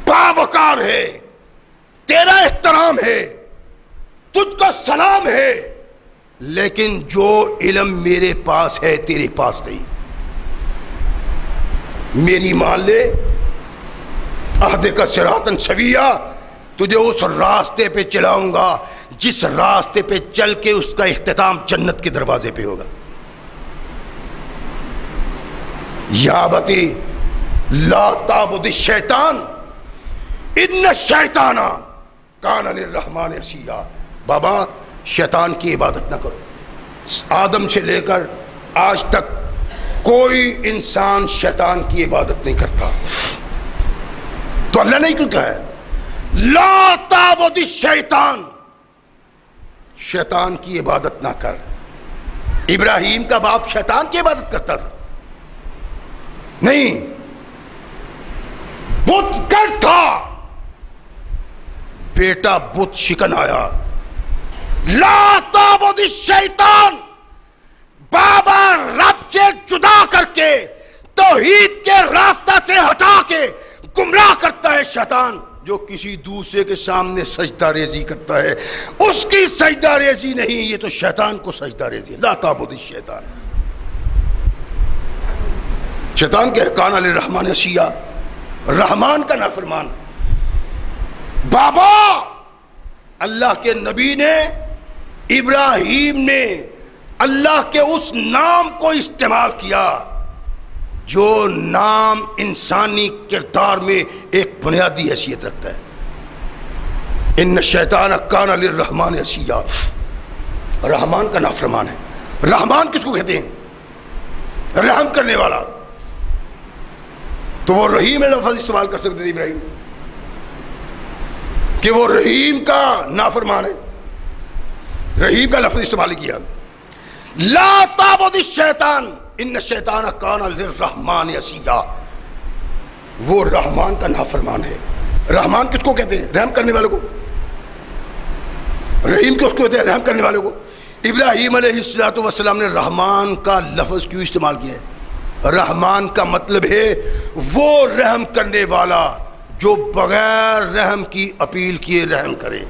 باوقار ہے، تیرا احترام ہے، تجھ کا سلام ہے، لیکن جو علم میرے پاس ہے تیرے پاس نہیں. میری مان لے، اہدک صراطا سویا، تجھے اس راستے پہ چلاؤں گا جس راستے پہ چل کے اس کا اختتام جنت کے دروازے پہ ہوگا. یا بتی لا تعبد الشیطان ان الشیطان کان للرحمن عصیا. بابا شیطان کی عبادت نہ کرو. آدم سے لے کر آج تک کوئی انسان شیطان کی عبادت نہیں کرتا. تو اللہ نے کیوں کہا ہے لا تعبد الشیطان، شیطان کی عبادت نہ کر. ابراہیم کا باپ شیطان کی عبادت کرتا تھا؟ نہیں، بت گر تھا، بیٹا بت شکن آیا. لا تعبد الشیطان، بابا رب سے جدا کر کے توحید کے راستہ سے ہٹا کے گمراہ کرتا ہے شیطان. جو کسی دوسرے کے سامنے سجدہ ریزی کرتا ہے اس کی سجدہ ریزی نہیں، یہ تو شیطان کو سجدہ ریزی. لا تعبد الشیطان، شیطان کہ کان للرحمن عصیا، رحمان کا نافرمان. بابا اللہ کے نبی نے، ابراہیم نے اللہ کے اس نام کو استعمال کیا جو نام انسانی کردار میں ایک بنیادی حیثیت رکھتا ہے. ان الشیطان کان للرحمن عصیا، رحمان کا نافرمان ہے. رحمان کس کو کہتے ہیں؟ رحم کرنے والا. تو وہ رحیم میں لفظ استعمال کر سکتے تھے ابراہیم کہ وہ رحیم کا نافرمان ہے. رحیم کا لفظ استعمال کیا. لا تعبد الشیطان ان الشیطان کان للرحمن عصیا، وہ رحمان کا نافرمان ہے. رحمان کس کو کہتے ہیں؟ رحم کرنے والے کو. رحیم کس کو کہتے ہیں؟ رحم کرنے والے کو. ابراہیم علیہ السلام نے رحمان کا لفظ کیوں استعمال کیا ہے؟ رحمان کا مطلب ہے وہ رحم کرنے والا جو بغیر رحم کی اپیل کیے رحم کرے.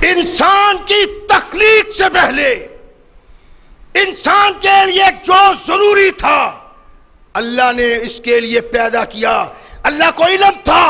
انسان کی تخلیق سے پہلے انسان کے لیے جو ضروری تھا اللہ نے اس کے لیے پیدا کیا. اللہ کو علم تھا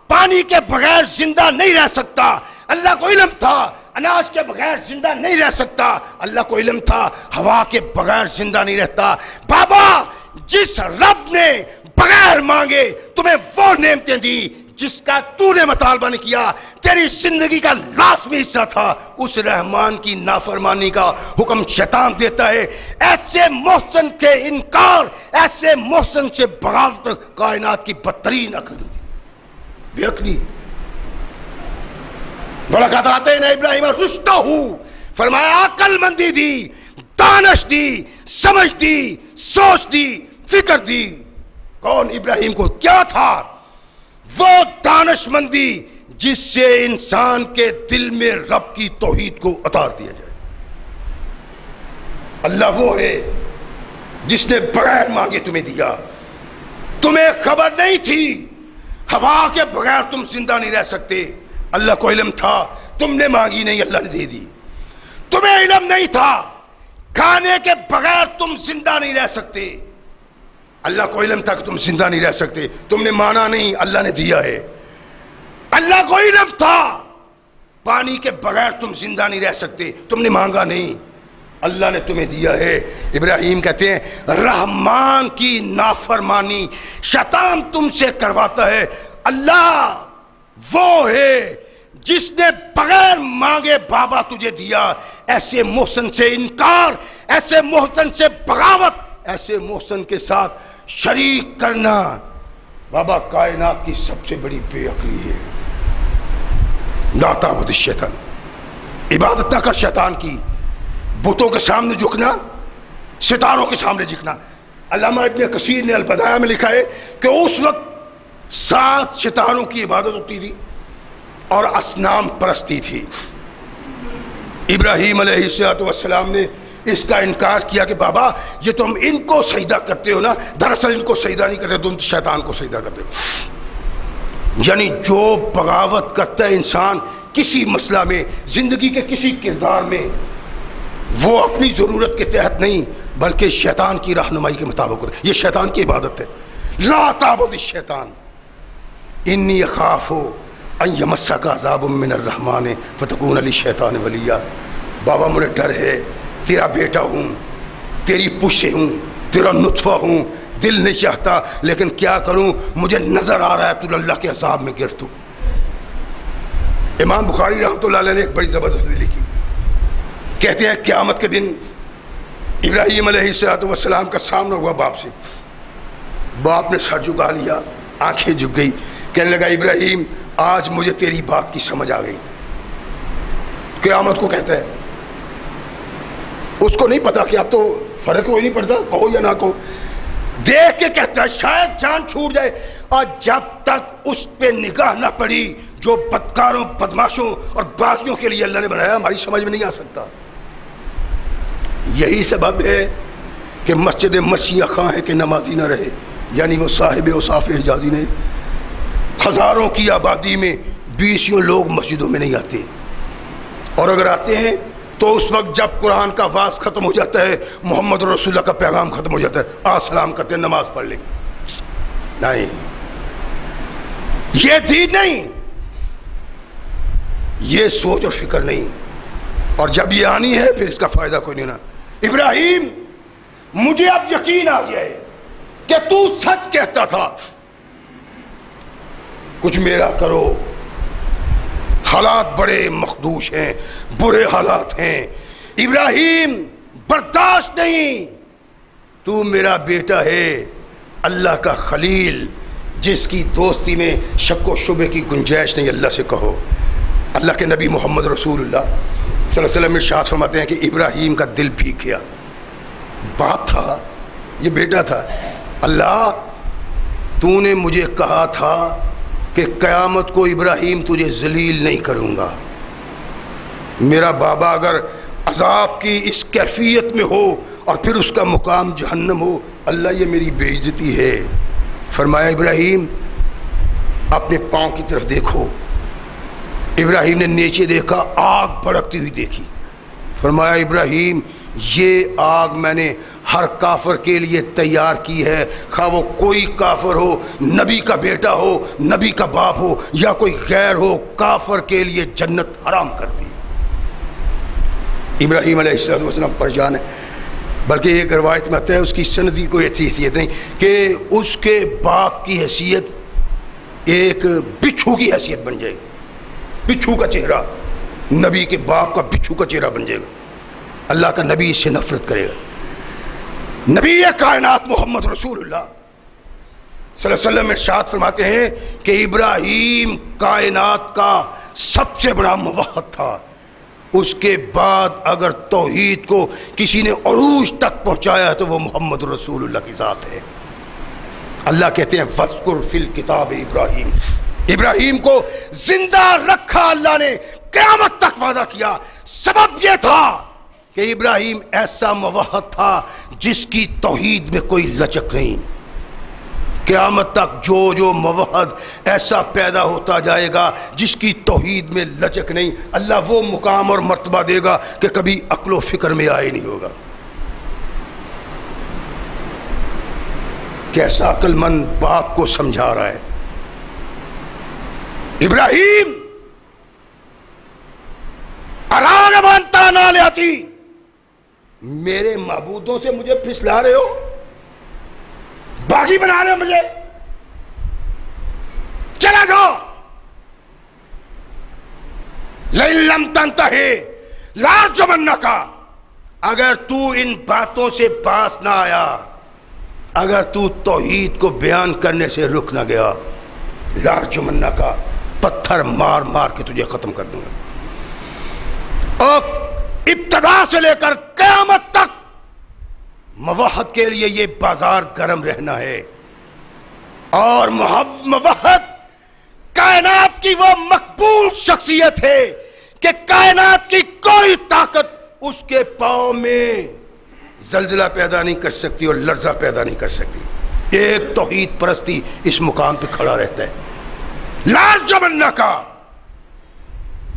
پانی کے بغیر زندہ نہیں رہ سکتا. اللہ کو علم تھا اناج کے بغیر زندہ نہیں رہ سکتا. اللہ کو علم تھا ہوا کے بغیر زندہ نہیں رہتا. بابا جس رب نے بغیر مانگے تمہیں وہ نعمتیں دی جس کا تو نے مطالبہ نہیں کیا، تیری زندگی کا لازمی حصہ تھا، اس رحمان کی نافرمانی کا حکم شیطان دیتا ہے. ایسے محسن کے انکار، ایسے محسن سے بغاوت کائنات کی بدترین عقل، بے عقلی. بڑا کہتے ہیں ابراہیم رشتہ ہوں، فرمایا عقل مندی دی، دانش دی، سمجھ دی، سوچ دی، فکر دی. کون؟ ابراہیم کو کیا تھا؟ وہ دانش مندی جس سے انسان کے دل میں رب کی توحید کو اتار دیا جائے. اللہ وہ ہے جس نے بغیر مانگے تمہیں دیا. تمہیں خبر نہیں تھی ہوا کے بغیر تم زندہ نہیں رہ سکتے، اللہ کو علم تھا، تم نے مانگی نہیں، اللہ نے دے دی۔ تمہیں علم نہیں تھا، کھانے کے بغیر تم زندہ نہیں رہ سکتے، اللہ کو علم تھا کہ تم زندہ نہیں رہ سکتے، تم نے مانا نہیں، اللہ نے دیا ہے۔ اللہ کو علم تھا پانی کے بغیر تم زندہ نہیں رہ سکتے، تم نے مانگا نہیں، اللہ نے تمہیں دیا ہے۔ ابراہیم کہتے ہیں رحمان کی نافرمانی شیطان تم سے کرواتا ہے، اللہ وہ ہے جس نے بغیر مانگے بابا تجھے دیا۔ ایسے محسن سے انکار، ایسے محسن سے بغاوت، ایسے محسن کے ساتھ شریک کرنا بابا کائنات کی سب سے بڑی بے عقلی ہے۔ لا تعبد الشیطان، عبادت نہ کر شیطان کی، بتوں کے سامنے جھکنا، ستاروں کے سامنے جھکنا۔ علامہ ابن کثیر نے البدایہ میں لکھا ہے کہ اس وقت 7 ستاروں کی عبادت ہوتی تھی اور اصنام پرستی تھی۔ ابراہیم علیہ السلام نے اس کا انکار کیا کہ بابا یہ تم ان کو سجدہ کرتے ہو نا، دراصل ان کو سجدہ نہیں کرتے، تم شیطان کو سجدہ کرتے ہو۔ یعنی جو بغاوت کرتا ہے انسان کسی مسئلہ میں، زندگی کے کسی کردار میں، وہ اپنی ضرورت کے تحت نہیں بلکہ شیطان کی رہنمائی کے مطابق ہوتا ہے، یہ شیطان کی عبادت ہے۔ لا تعبد الشیطان انی اخاف ان یمسک عذاب من الرحمن فتکون للشیطان ولیا۔ بابا مجھے ڈر ہے، تیرا بیٹا ہوں، تیری پشت سے ہوں، تیرا نطفہ ہوں، دل نہیں چاہتا لیکن کیا کروں، مجھے نظر آ رہا ہے تو اللہ کے عذاب میں گرفت ہوں۔ امام بخاری رحمۃ اللہ علیہ نے ایک بڑی زبردست لکھی، کہتے ہیں قیامت کے دن ابراہیم علیہ السلام کا سامنا ہوا باپ سے، باپ نے سر جھکا لیا، آنکھیں جھک گئی، کہنے لگا ابراہیم آج مجھے تیری بات کی سمجھ آ گئی۔ قیامت کو کہتا ہے، اس کو نہیں پتا کہ اب تو فرق کوئی نہیں پڑتا کہو یا نہ کہو، دیکھ کے کہتا ہے شاید جان چھوٹ جائے، اور جب تک اس پہ نگاہ نہ پڑی جو بدکاروں، بدماشوں اور باغیوں کے لیے اللہ نے بنایا ہماری سمجھ میں نہیں آ سکتا۔ یہی سبب ہے کہ مسجد مسیح خواہ ہے کہ نمازی نہ رہے، یعنی وہ صاحب اوصاف حجازی نے، ہزاروں کی آبادی میں 20 لوگ مسجدوں میں نہیں آتے، اور اگر آتے ہیں تو اس وقت جب قرآن کا واعظ ختم ہو جاتا ہے، محمد رسول اللہ کا پیغام ختم ہو جاتا ہے، سلام کرتے ہیں، نماز پڑھ لیں۔ نہیں، یہ دین نہیں، یہ سوچ اور فکر نہیں، اور جب یہ آنی ہے پھر اس کا فائدہ کوئی نہیں ہونا۔ ابراہیم مجھے اب یقین آ گیا ہے کہ تو سچ کہتا تھا، کچھ میرا کرو، حالات بڑے مخدوش ہیں، برے حالات ہیں، ابراہیم برداشت نہیں، تو میرا بیٹا ہے، اللہ کا خلیل جس کی دوستی میں شک و شبے کی گنجائش نہیں، اللہ سے کہو۔ اللہ کے نبی محمد رسول اللہ صلی اللہ علیہ وسلم ارشاد فرماتے ہیں کہ ابراہیم کا دل بھیگ گیا، باپ تھا، یہ بیٹا تھا، اللہ تو نے مجھے کہا تھا کہ قیامت کو ابراہیم تجھے ذلیل نہیں کروں گا، میرا بابا اگر عذاب کی اس کیفیت میں ہو اور پھر اس کا مقام جہنم ہو، اللہ یہ میری بے عزتی ہے۔ فرمایا ابراہیم اپنے پاؤں کی طرف دیکھو، ابراہیم نے نیچے دیکھا، آگ بھڑکتی ہوئی دیکھی، فرمایا ابراہیم یہ آگ میں نے ہر کافر کے لیے تیار کی ہے، خواہ وہ کوئی کافر ہو، نبی کا بیٹا ہو، نبی کا باپ ہو یا کوئی غیر ہو، کافر کے لیے جنت حرام کر دی۔ ابراہیم علیہ السلام پریشان ہے، بلکہ ایک روایت میں آتا ہے اس کی سندی کوئی حیثیت نہیں کہ اس کے باپ کی حیثیت ایک بچھو کی حیثیت بن جائے گی، بچھو کا چہرہ، نبی کے باپ کا بچھو کا چہرہ بن جائے گا، اللہ کا نبی اس سے نفرت کرے گا۔ نبی کائنات محمد رسول اللہ صلی اللہ علیہ وسلم ارشاد فرماتے ہیں کہ ابراہیم کائنات کا سب سے بڑا موحد تھا، اس کے بعد اگر توحید کو کسی نے عروج تک پہنچایا تو وہ محمد رسول اللہ کی ذات ہے۔ اللہ کہتے ہیں وَاذْكُرْ فِي الْكِتَابِ ابراہیم، ابراہیم کو زندہ رکھا اللہ نے، قیامت تک وعدہ کیا۔ سبب یہ تھا کہ ابراہیم ایسا موحد تھا جس کی توحید میں کوئی لچک نہیں، قیامت تک جو موحد ایسا پیدا ہوتا جائے گا جس کی توحید میں لچک نہیں، اللہ وہ مقام اور مرتبہ دے گا کہ کبھی عقل و فکر میں آئے نہیں ہوگا۔ کیسا عقل مند باپ کو سمجھا رہا ہے۔ ابراہیم اراغب انت عن آلہتی، میرے معبودوں سے مجھے پھسلا رہے ہو، باغی بنا رہے ہو مجھے، چلا جاؤ، لئن لم تنتہی لارجمنک، اگر تو ان باتوں سے باز نہ آیا، اگر تو توحید کو بیان کرنے سے رک نہ گیا، لارجمنک، پتھر مار مار کے تجھے ختم کر دوں گا۔ اور ابتدا سے لے کر قیامت تک موحد کے لیے یہ بازار گرم رہنا ہے، اور موحد کائنات کی وہ مقبول شخصیت ہے کہ کائنات کی کوئی طاقت اس کے پاؤں میں زلزلہ پیدا نہیں کر سکتی اور لرزہ پیدا نہیں کر سکتی۔ ایک توحید پرستی اس مقام پہ کھڑا رہتا ہے۔ لارجمنک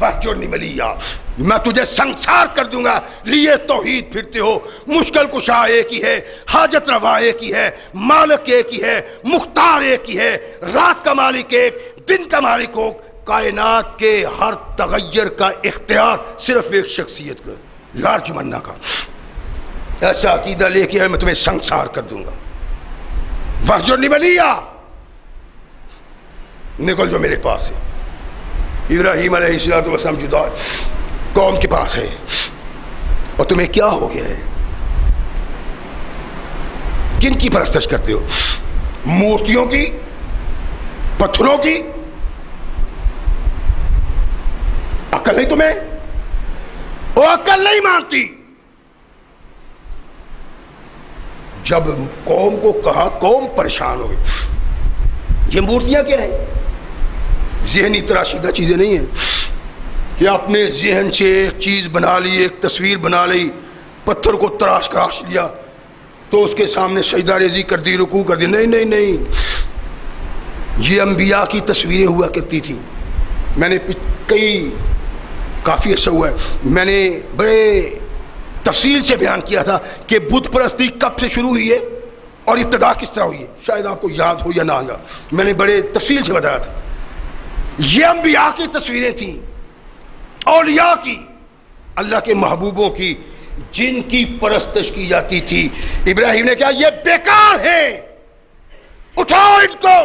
واہجرنی ملیا، میں تجھے سنسار کر دوں گا، لیے توحید پھرتے ہو، مشکل کشا ایک ہی ہے، حاجت روا ایک ہی ہے، مالک ایک ہی ہے، مختار ایک ہی ہے، رات کا مالک ایک، دن کا مالک ہو، کائنات کے ہر تغیر کا اختیار صرف ایک شخصیت کا، لارجمنک، ایسا عقیدہ لے کے میں تمہیں سنسار کر دوں گا۔ واہجرنی ملیا، نکل جو میرے پاس ہے۔ ابراہیم علیہ السلام جدا قوم کے پاس ہے، اور تمہیں کیا ہو گیا ہے؟ کن کی پرستش کرتے ہو؟ مورتیوں کی، پتھروں کی؟ عقل نہیں تمہیں؟ وہ عقل نہیں مانتی۔ جب قوم کو کہا، قوم پریشان ہو گئی، یہ مورتیاں کیا ہیں؟ ذہنی تراشیدہ چیزیں نہیں ہیں کہ اپنے ذہن سے ایک چیز بنا لی، ایک تصویر بنا لی، پتھر کو تراش لیا تو اس کے سامنے سجدہ ریزی کر دی، رکوع کر دی۔ نہیں نہیں نہیں، یہ انبیاء کی تصویریں ہوا کرتی تھیں۔ میں نے کافی عرصہ ہوا ہے، میں نے بڑے تفصیل سے بیان کیا تھا کہ بت پرستی کب سے شروع ہوئی ہے اور ابتدا کس طرح ہوئی ہے، شاید آپ کو یاد ہو یا نہ آگا، میں نے بڑے تفصیل سے بتایا تھا۔ یہ انبیاء کی تصویریں تھیں، اولیاء کی، اللہ کے محبوبوں کی، جن کی پرستش کی جاتی تھی۔ ابراہیم نے کہا یہ بیکار ہے، اٹھاؤ ان کو،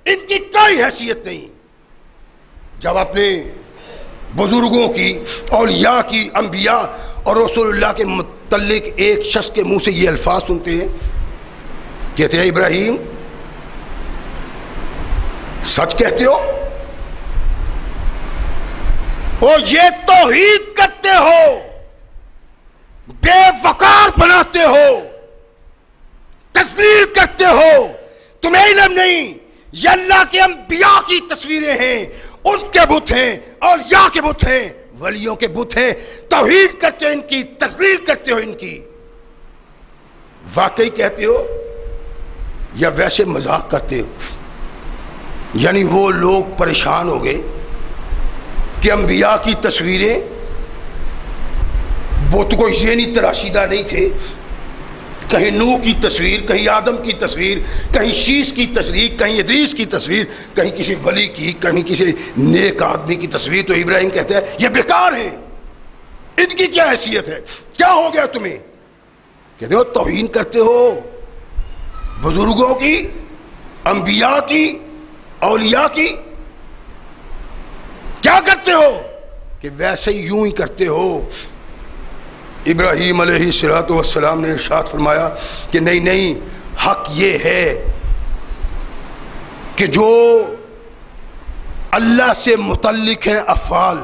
ان کی کوئی حیثیت نہیں۔ جب اپنے بزرگوں کی، اولیاء کی، انبیاء اور رسول اللہ کے متعلق ایک شخص کے منہ سے یہ الفاظ سنتے ہیں، کہتے ہیں ابراہیم سچ کہتے ہو؟ اور یہ توحید کرتے ہو، بے وقار بناتے ہو، تسلیم کرتے ہو، تمہیں علم نہیں، یہ اللہ کے انبیاء کی تصویریں ہیں، ان کے بت ہیں، اولیاء کے بت ہیں، ولیوں کے بت ہیں، توحید کرتے ہو ان کی، تسلیم کرتے ہو ان کی۔ واقعی کہتے ہو یا ویسے مذاق کرتے ہو؟ یعنی وہ لوگ پریشان ہو گئے کہ انبیاء کی تصویریں، وہ تو کوئی ذہنی تراشیدہ نہیں تھے، کہیں نوح کی تصویر، کہیں آدم کی تصویر، کہیں شیش کی تصویر، کہیں ادریس کی تصویر، کہیں کسی ولی کی، کہیں کسی نیک آدمی کی تصویر۔ تو ابراہیم کہتے ہیں یہ بیکار ہیں، ان کی کیا حیثیت ہے؟ کیا ہو گیا تمہیں؟ کہتے ہو توہین کرتے ہو بزرگوں کی، انبیاء کی، اولیاء کی۔ کیا کرتے ہو؟ کہ ویسے ہی یوں ہی کرتے ہو۔ ابراہیم علیہ السلام نے ارشاد فرمایا کہ نہیں نہیں، حق یہ ہے کہ جو اللہ سے متعلق ہیں افعال،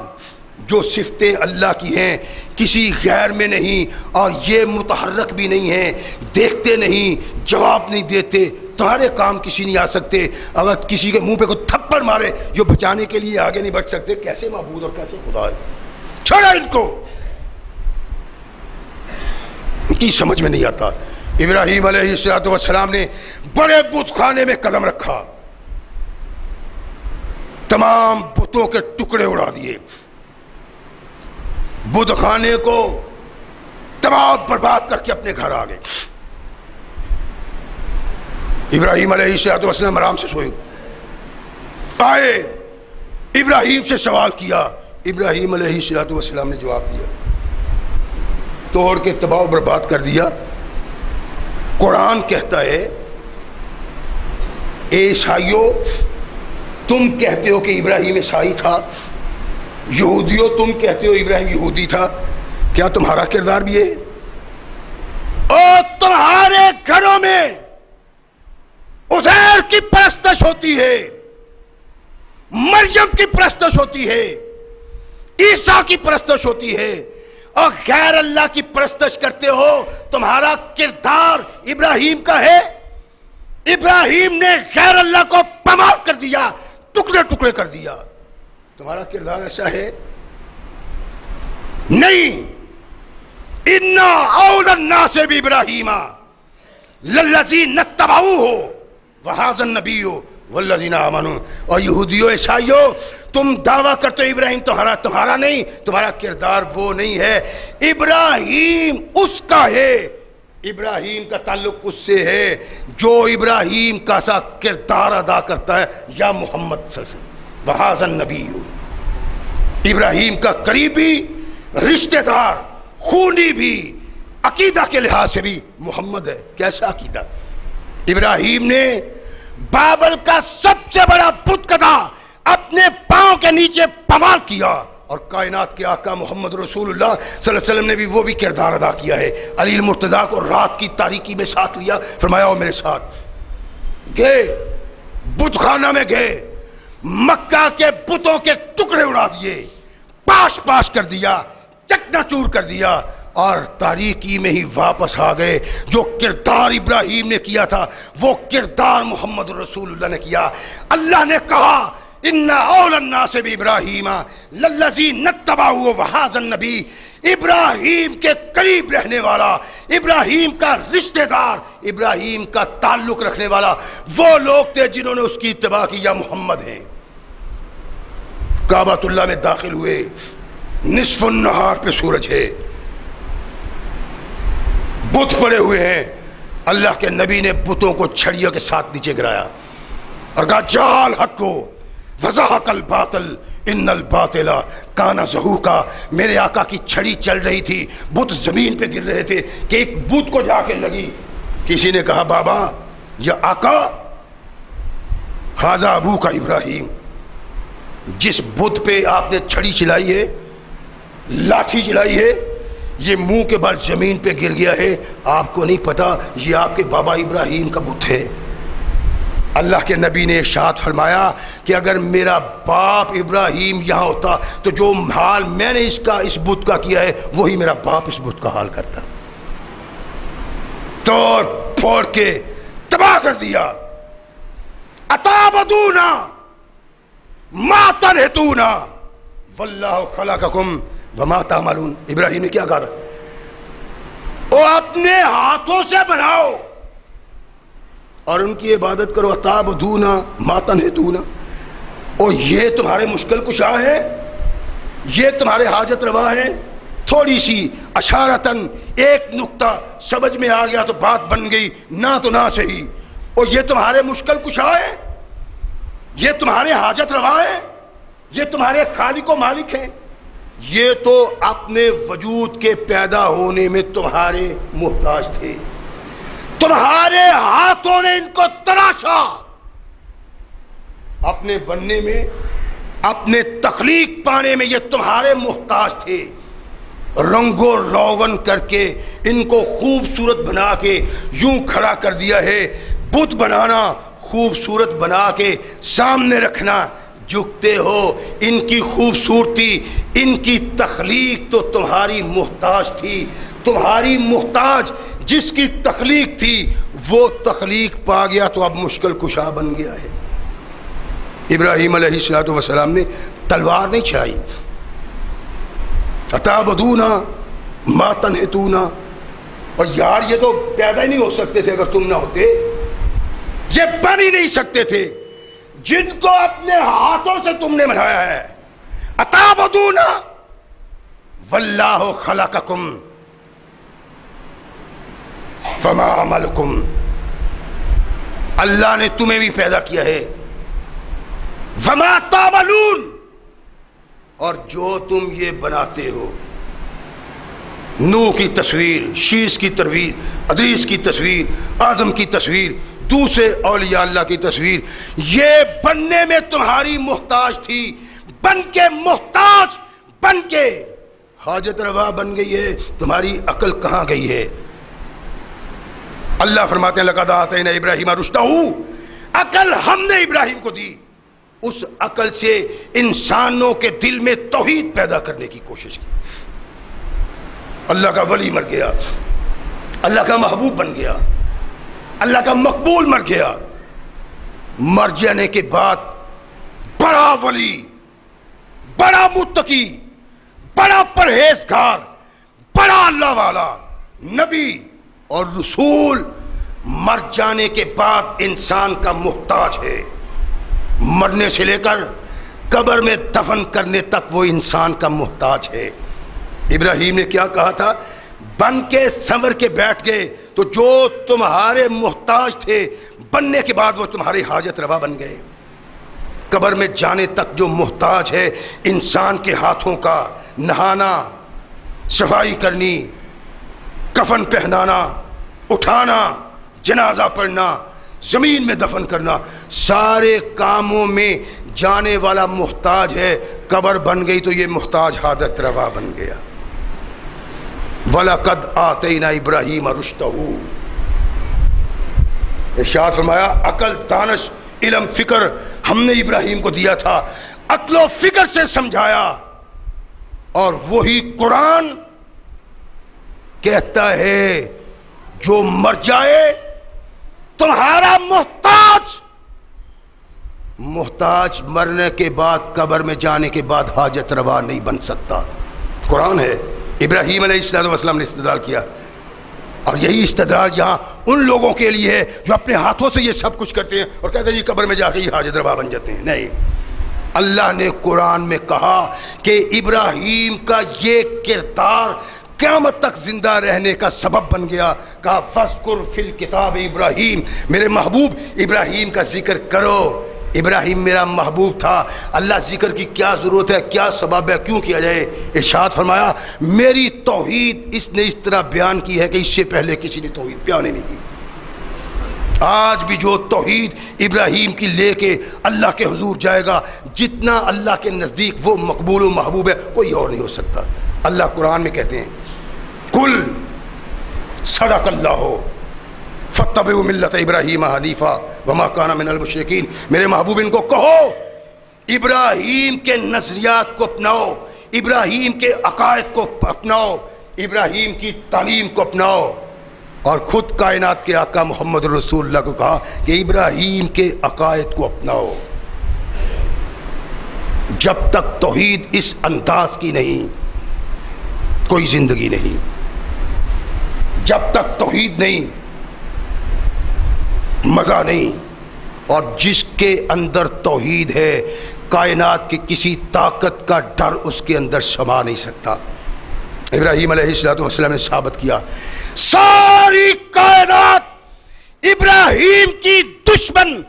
جو صفتیں اللہ کی ہیں، کسی غیر میں نہیں، اور یہ متحرک بھی نہیں ہیں، دیکھتے نہیں، جواب نہیں دیتے، تمہارے کام کسی نہیں آ سکتے۔ اگر کسی کے منہ پہ کوئی تھپڑ مارے، جو بچانے کے لیے آگے نہیں بڑھ سکتے، کیسے معبود اور کیسے خدا ہے؟ چھوڑو ان کو، ان کی سمجھ میں نہیں آتا۔ ابراہیم علیہ السلام نے بڑے بت خانے میں قدم رکھا، تمام بتوں کے ٹکڑے اڑا دیے، بت خانے کو تباہ برباد کر کے اپنے گھر آ گئے۔ ابراہیم علیہ السلام آرام سے سوئے، آئے ابراہیم سے سوال کیا، ابراہیم علیہ السلام نے جواب دیا، توڑ کے تباہ و برباد کر دیا۔ قرآن کہتا ہے اے عیسائیو تم کہتے ہو کہ ابراہیم عیسائی تھا، یہودیو تم کہتے ہو ابراہیم یہودی تھا، کیا تمہارا کردار بھی ہے؟ اور تمہارے گھروں میں عزیر کی پرستش ہوتی ہے، مریم کی پرستش ہوتی ہے، عیسیٰ کی پرستش ہوتی ہے، اور غیر اللہ کی پرستش کرتے ہو۔ تمہارا کردار ابراہیم کا ہے؟ ابراہیم نے غیر اللہ کو پامال کر دیا، ٹکڑے ٹکڑے کر دیا، تمہارا کردار ایسا ہے؟ نہیں، اِنَّا أَوْلَى النَّاسِ بِإِبْرَاهِيمَ لَلَّذِينَ اتَّبَعُوهُ وَهَٰذَا النَّبِيُّ وَالَّذِينَ آمَنُوا۔ اور یہودیو عیسائیو تم دعویٰ کرتے ہو ابراہیم تمہارا نہیں، تمہارا کردار وہ نہیں ہے، ابراہیم اس کا ہے، ابراہیم کا تعلق اس سے ہے جو ابراہیم کا سا کردار ادا کرتا ہے، یا محمد صلی اللہ علیہ وسلم وَهَٰذَا النَّبِيُّ۔ ابراہیم کا قریبی رشتہ دار، خونی بھی، عقیدہ کے لحاظ سے بھی محمد ہے۔ کیسا عقیدہ؟ ابراہیم نے بابل کا سب سے بڑا بت کدا اپنے پاؤں کے نیچے پامال کیا، اور کائنات کے آقا محمد رسول اللہ صلی اللہ علیہ وسلم نے بھی وہ بھی کردار ادا کیا ہے۔ علی المرتضیٰ کو رات کی تاریکی میں ساتھ لیا، فرمایا ہو میرے ساتھ، گئے بت خانہ میں گئے، مکہ کے بتوں کے ٹکڑے اڑا دیے، پاش پاش کر دیا، چکنا چور کر دیا، اور تاریکی میں ہی واپس آ گئے۔ جو کردار ابراہیم نے کیا تھا وہ کردار محمد رسول اللہ نے کیا۔ اللہ نے کہا اِنَّ أَوْلَى النَّاسِ بِإِبْرَاهِيمَ لَلَّذِينَ اتَّبَعُوهُ وَهَٰذَا النَّبِيُّ۔ ابراہیم کے قریب رہنے والا، ابراہیم کا رشتہ دار، ابراہیم کا تعلق رکھنے والا وہ لوگ تھے جنہوں نے اس کی اتباع کی، یا محمد ہیں۔ کعبۃ اللہ میں داخل ہوئے، نصف النہار پہ سورج ہے، بت پڑے ہوئے ہیں، اللہ کے نبی نے بتوں کو چھڑیوں کے ساتھ نیچے گرایا اور کہا جال حق کو وزحق الباطل ان الباطل کان زہوقا۔ میرے آقا کی چھڑی چل رہی تھی، بت زمین پہ گر رہے تھے کہ ایک بت کو جا کے لگی، کسی نے کہا بابا یا آقا ھذا ابوک ابراہیم، جس بت پہ آپ نے چھڑی چلائی ہے، لاٹھی چلائی ہے، یہ منہ کے بل زمین پہ گر گیا ہے، آپ کو نہیں پتا یہ آپ کے بابا ابراہیم کا بت ہے۔ اللہ کے نبی نے ارشاد فرمایا کہ اگر میرا باپ ابراہیم یہاں ہوتا تو جو حال میں نے اس بت کا کیا ہے وہی میرا باپ اس بت کا حال کرتا، توڑ پھوڑ کے تباہ کر دیا۔ اتعبدون ما تنحتون واللہ خلقکم وما تعملون۔ ابراہیم نے کیا کہا تھا؟ وہ اپنے ہاتھوں سے بناؤ اور ان کی عبادت کرو، اتعبدون ما تنحتون۔ اور یہ تمہارے مشکل کشا ہے، یہ تمہارے حاجت روا ہیں۔ تھوڑی سی اشارتاً ایک نقطہ سمجھ میں آ گیا تو بات بن گئی، نہ تو نہ صحیح۔ اور یہ تمہارے مشکل کشا ہے، یہ تمہارے حاجت روا ہے، یہ تمہارے خالق و مالک ہیں، یہ تو اپنے وجود کے پیدا ہونے میں تمہارے محتاج تھے، تمہارے ہاتھوں نے ان کو تراشا، اپنے بننے میں، اپنے تخلیق پانے میں یہ تمہارے محتاج تھے۔ رنگ و روغن کر کے ان کو خوبصورت بنا کے یوں کھڑا کر دیا ہے۔ بت بنانا، خوبصورت بنا کے سامنے رکھنا، جھکتے ہو، ان کی خوبصورتی، ان کی تخلیق تو تمہاری محتاج تھی۔ تمہاری محتاج جس کی تخلیق تھی وہ تخلیق پا گیا تو اب مشکل کشا بن گیا ہے۔ ابراہیم علیہ السلام نے تلوار نہیں چلائی، اتعبدون ما تنحتون، اور یار یہ تو پیدا ہی نہیں ہو سکتے تھے اگر تم نہ ہوتے، یہ بن ہی نہیں سکتے تھے جن کو اپنے ہاتھوں سے تم نے بنایا ہے. اتعبدون واللہ خلقکم فما عملکم، اللہ نے تمہیں بھی پیدا کیا ہے. وما تعملون، اور جو تم یہ بناتے ہو، نوح کی تصویر، شیش کی تصویر، ادریس کی تصویر، آدم کی تصویر، دوسرے اولیاء اللہ کی تصویر، یہ بننے میں تمہاری محتاج تھی. بن کے محتاج، بن کے حاجت روا بن گئی ہے. تمہاری عقل کہاں گئی ہے؟ اللہ فرماتے ہیں لقد آتینا ابراہیم رشدہ، عقل ہم نے ابراہیم کو دی. اس عقل سے انسانوں کے دل میں توحید پیدا کرنے کی کوشش کی. اللہ کا ولی مر گیا، اللہ کا محبوب بن گیا، اللہ کا مقبول مر گیا. مر جانے کے بعد بڑا ولی، بڑا متقی، بڑا پرہیزگار، بڑا اللہ والا نبی اور رسول مر جانے کے بعد انسان کا محتاج ہے. مرنے سے لے کر قبر میں دفن کرنے تک وہ انسان کا محتاج ہے. ابراہیم نے کیا کہا تھا؟ بن کے سنور کے بیٹھ گئے تو جو تمہارے محتاج تھے بننے کے بعد وہ تمہاری حاجت روا بن گئے. قبر میں جانے تک جو محتاج ہے انسان کے ہاتھوں کا، نہانا، صفائی کرنی، کفن پہنانا، اٹھانا، جنازہ پڑھنا، زمین میں دفن کرنا، سارے کاموں میں جانے والا محتاج ہے. قبر بن گئی تو یہ محتاج حاجت روا بن گیا. وَلَقَدْ آتَيْنَا إِبْرَاهِيمَ رُشْدَهُ، ارشاد فرمایا عقل، دانش، علم، فکر ہم نے ابراہیم کو دیا تھا. عقل و فکر سے سمجھایا. اور وہی قرآن کہتا ہے جو مر جائے تمہارا محتاج مرنے کے بعد، قبر میں جانے کے بعد حاجت روا نہیں بن سکتا. قرآن ہے. ابراہیم علیہ السلام نے استدلال کیا، اور یہی استدلال یہاں ان لوگوں کے لیے ہے جو اپنے ہاتھوں سے یہ سب کچھ کرتے ہیں اور کہتے ہیں یہ قبر میں جا کے یہ حاجت روا بن جاتے ہیں. نہیں، اللہ نے قرآن میں کہا کہ ابراہیم کا یہ کردار قیامت تک زندہ رہنے کا سبب بن گیا. کہا فَاذْكُرْ فِي الْكِتَابِ ابراہیم، میرے محبوب ابراہیم کا ذکر کرو. ابراہیم میرا محبوب تھا. اللہ ذکر کی کیا ضرورت ہے، کیا سبب ہے، کیوں کیا جائے؟ ارشاد فرمایا میری توحید اس نے اس طرح بیان کی ہے کہ اس سے پہلے کسی نے توحید بیان ہی نہیں کی. آج بھی جو توحید ابراہیم کی لے کے اللہ کے حضور جائے گا، جتنا اللہ کے نزدیک وہ مقبول و محبوب ہے کوئی اور نہیں ہو سکتا. اللہ قرآن میں کہتے ہیں کل صدق اللہ فاتبعوا ملت ابراہیم حنیفا وما کان من المشرکین. میرے محبوب ان کو کہو ابراہیم کے نظریات کو اپناؤ، ابراہیم کے عقائد کو اپناؤ، ابراہیم کی تعلیم کو اپناؤ. اور خود کائنات کے آقا محمد رسول اللہ کو کہا کہ ابراہیم کے عقائد کو اپناؤ. جب تک توحید اس انداز کی نہیں کوئی زندگی نہیں. جب تک توحید نہیں مزہ نہیں. اور جس کے اندر توحید ہے کائنات کی کسی طاقت کا ڈر اس کے اندر سما نہیں سکتا. ابراہیم علیہ السلام نے ثابت کیا ساری کائنات ابراہیم کی دشمن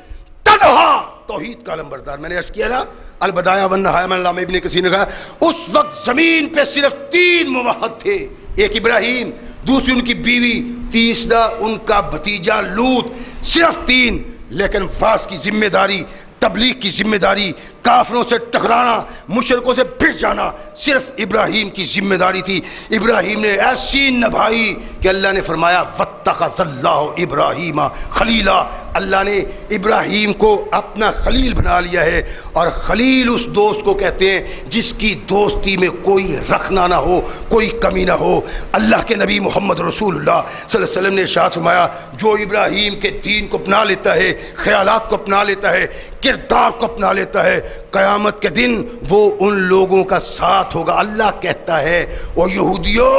تنہا توحید کا علمبردار. میں نے عرض کیا نا البدایہ والنہایہ میں علامہ ابن کثیر نے کہا اس وقت زمین پہ صرف 3 موحد تھے. ایک ابراہیم، دوسری ان کی بیوی، تیسرا ان کا بھتیجا لوط. صرف 3. لیکن واس کی ذمہ داری، تبلیغ کی ذمہ داری، کافروں سے ٹکرانا، مشرکوں سے پھر جانا صرف ابراہیم کی ذمہ داری تھی. ابراہیم نے ایسی نبھائی کہ اللہ نے فرمایا واتخذ اللہ ابراہیم خلیلا. اللہ نے ابراہیم کو اپنا خلیل بنا لیا ہے. اور خلیل اس دوست کو کہتے ہیں جس کی دوستی میں کوئی رکھنا نہ ہو، کوئی کمی نہ ہو. اللہ کے نبی محمد رسول اللہ صلی اللہ علیہ وسلم نے ارشاد فرمایا جو ابراہیم کے دین کو اپنا لیتا ہے، خیالات کو اپنا لیتا ہے، کردار کو اپنا لیتا ہے، قیامت کے دن وہ ان لوگوں کا ساتھ ہوگا. اللہ کہتا ہے او یہودیو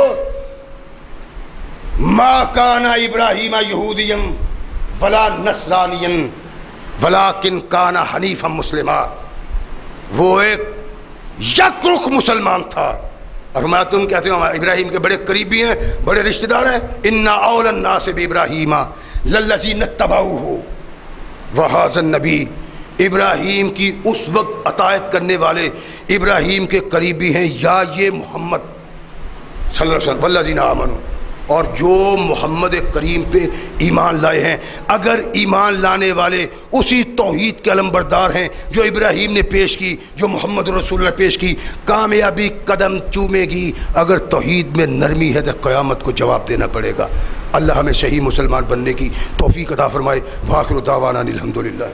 ما کان ابراہیم یہودیا ولا نصرانیا ولیکن کان حنیفا مسلما، وہ ایک یک رخ مسلمان تھا۔ اور میں تم کہتے ہو ابراہیم کے بڑے قریبی ہیں، بڑے رشتہ دار ہیں، انا اول الناس بابراہیم للذین اتبعوہ وہذا النبی، ابراہیم کی اس وقت اطاعت کرنے والے ابراہیم کے قریبی ہیں یا یہ محمد صلی اللہ علیہ وسلم والذین آمنوا، اور جو محمد کریم پہ ایمان لائے ہیں۔ اگر ایمان لانے والے اسی توحید کے علمبردار ہیں جو ابراہیم نے پیش کی، جو محمد رسول اللہ پیش کی، کامیابی قدم چومے گی۔ اگر توحید میں نرمی ہے تو قیامت کو جواب دینا پڑے گا۔ اللہ ہمیں صحیح مسلمان بننے کی توفیق عطا فرمائے۔ وآخر دعوانا الحمدللہ۔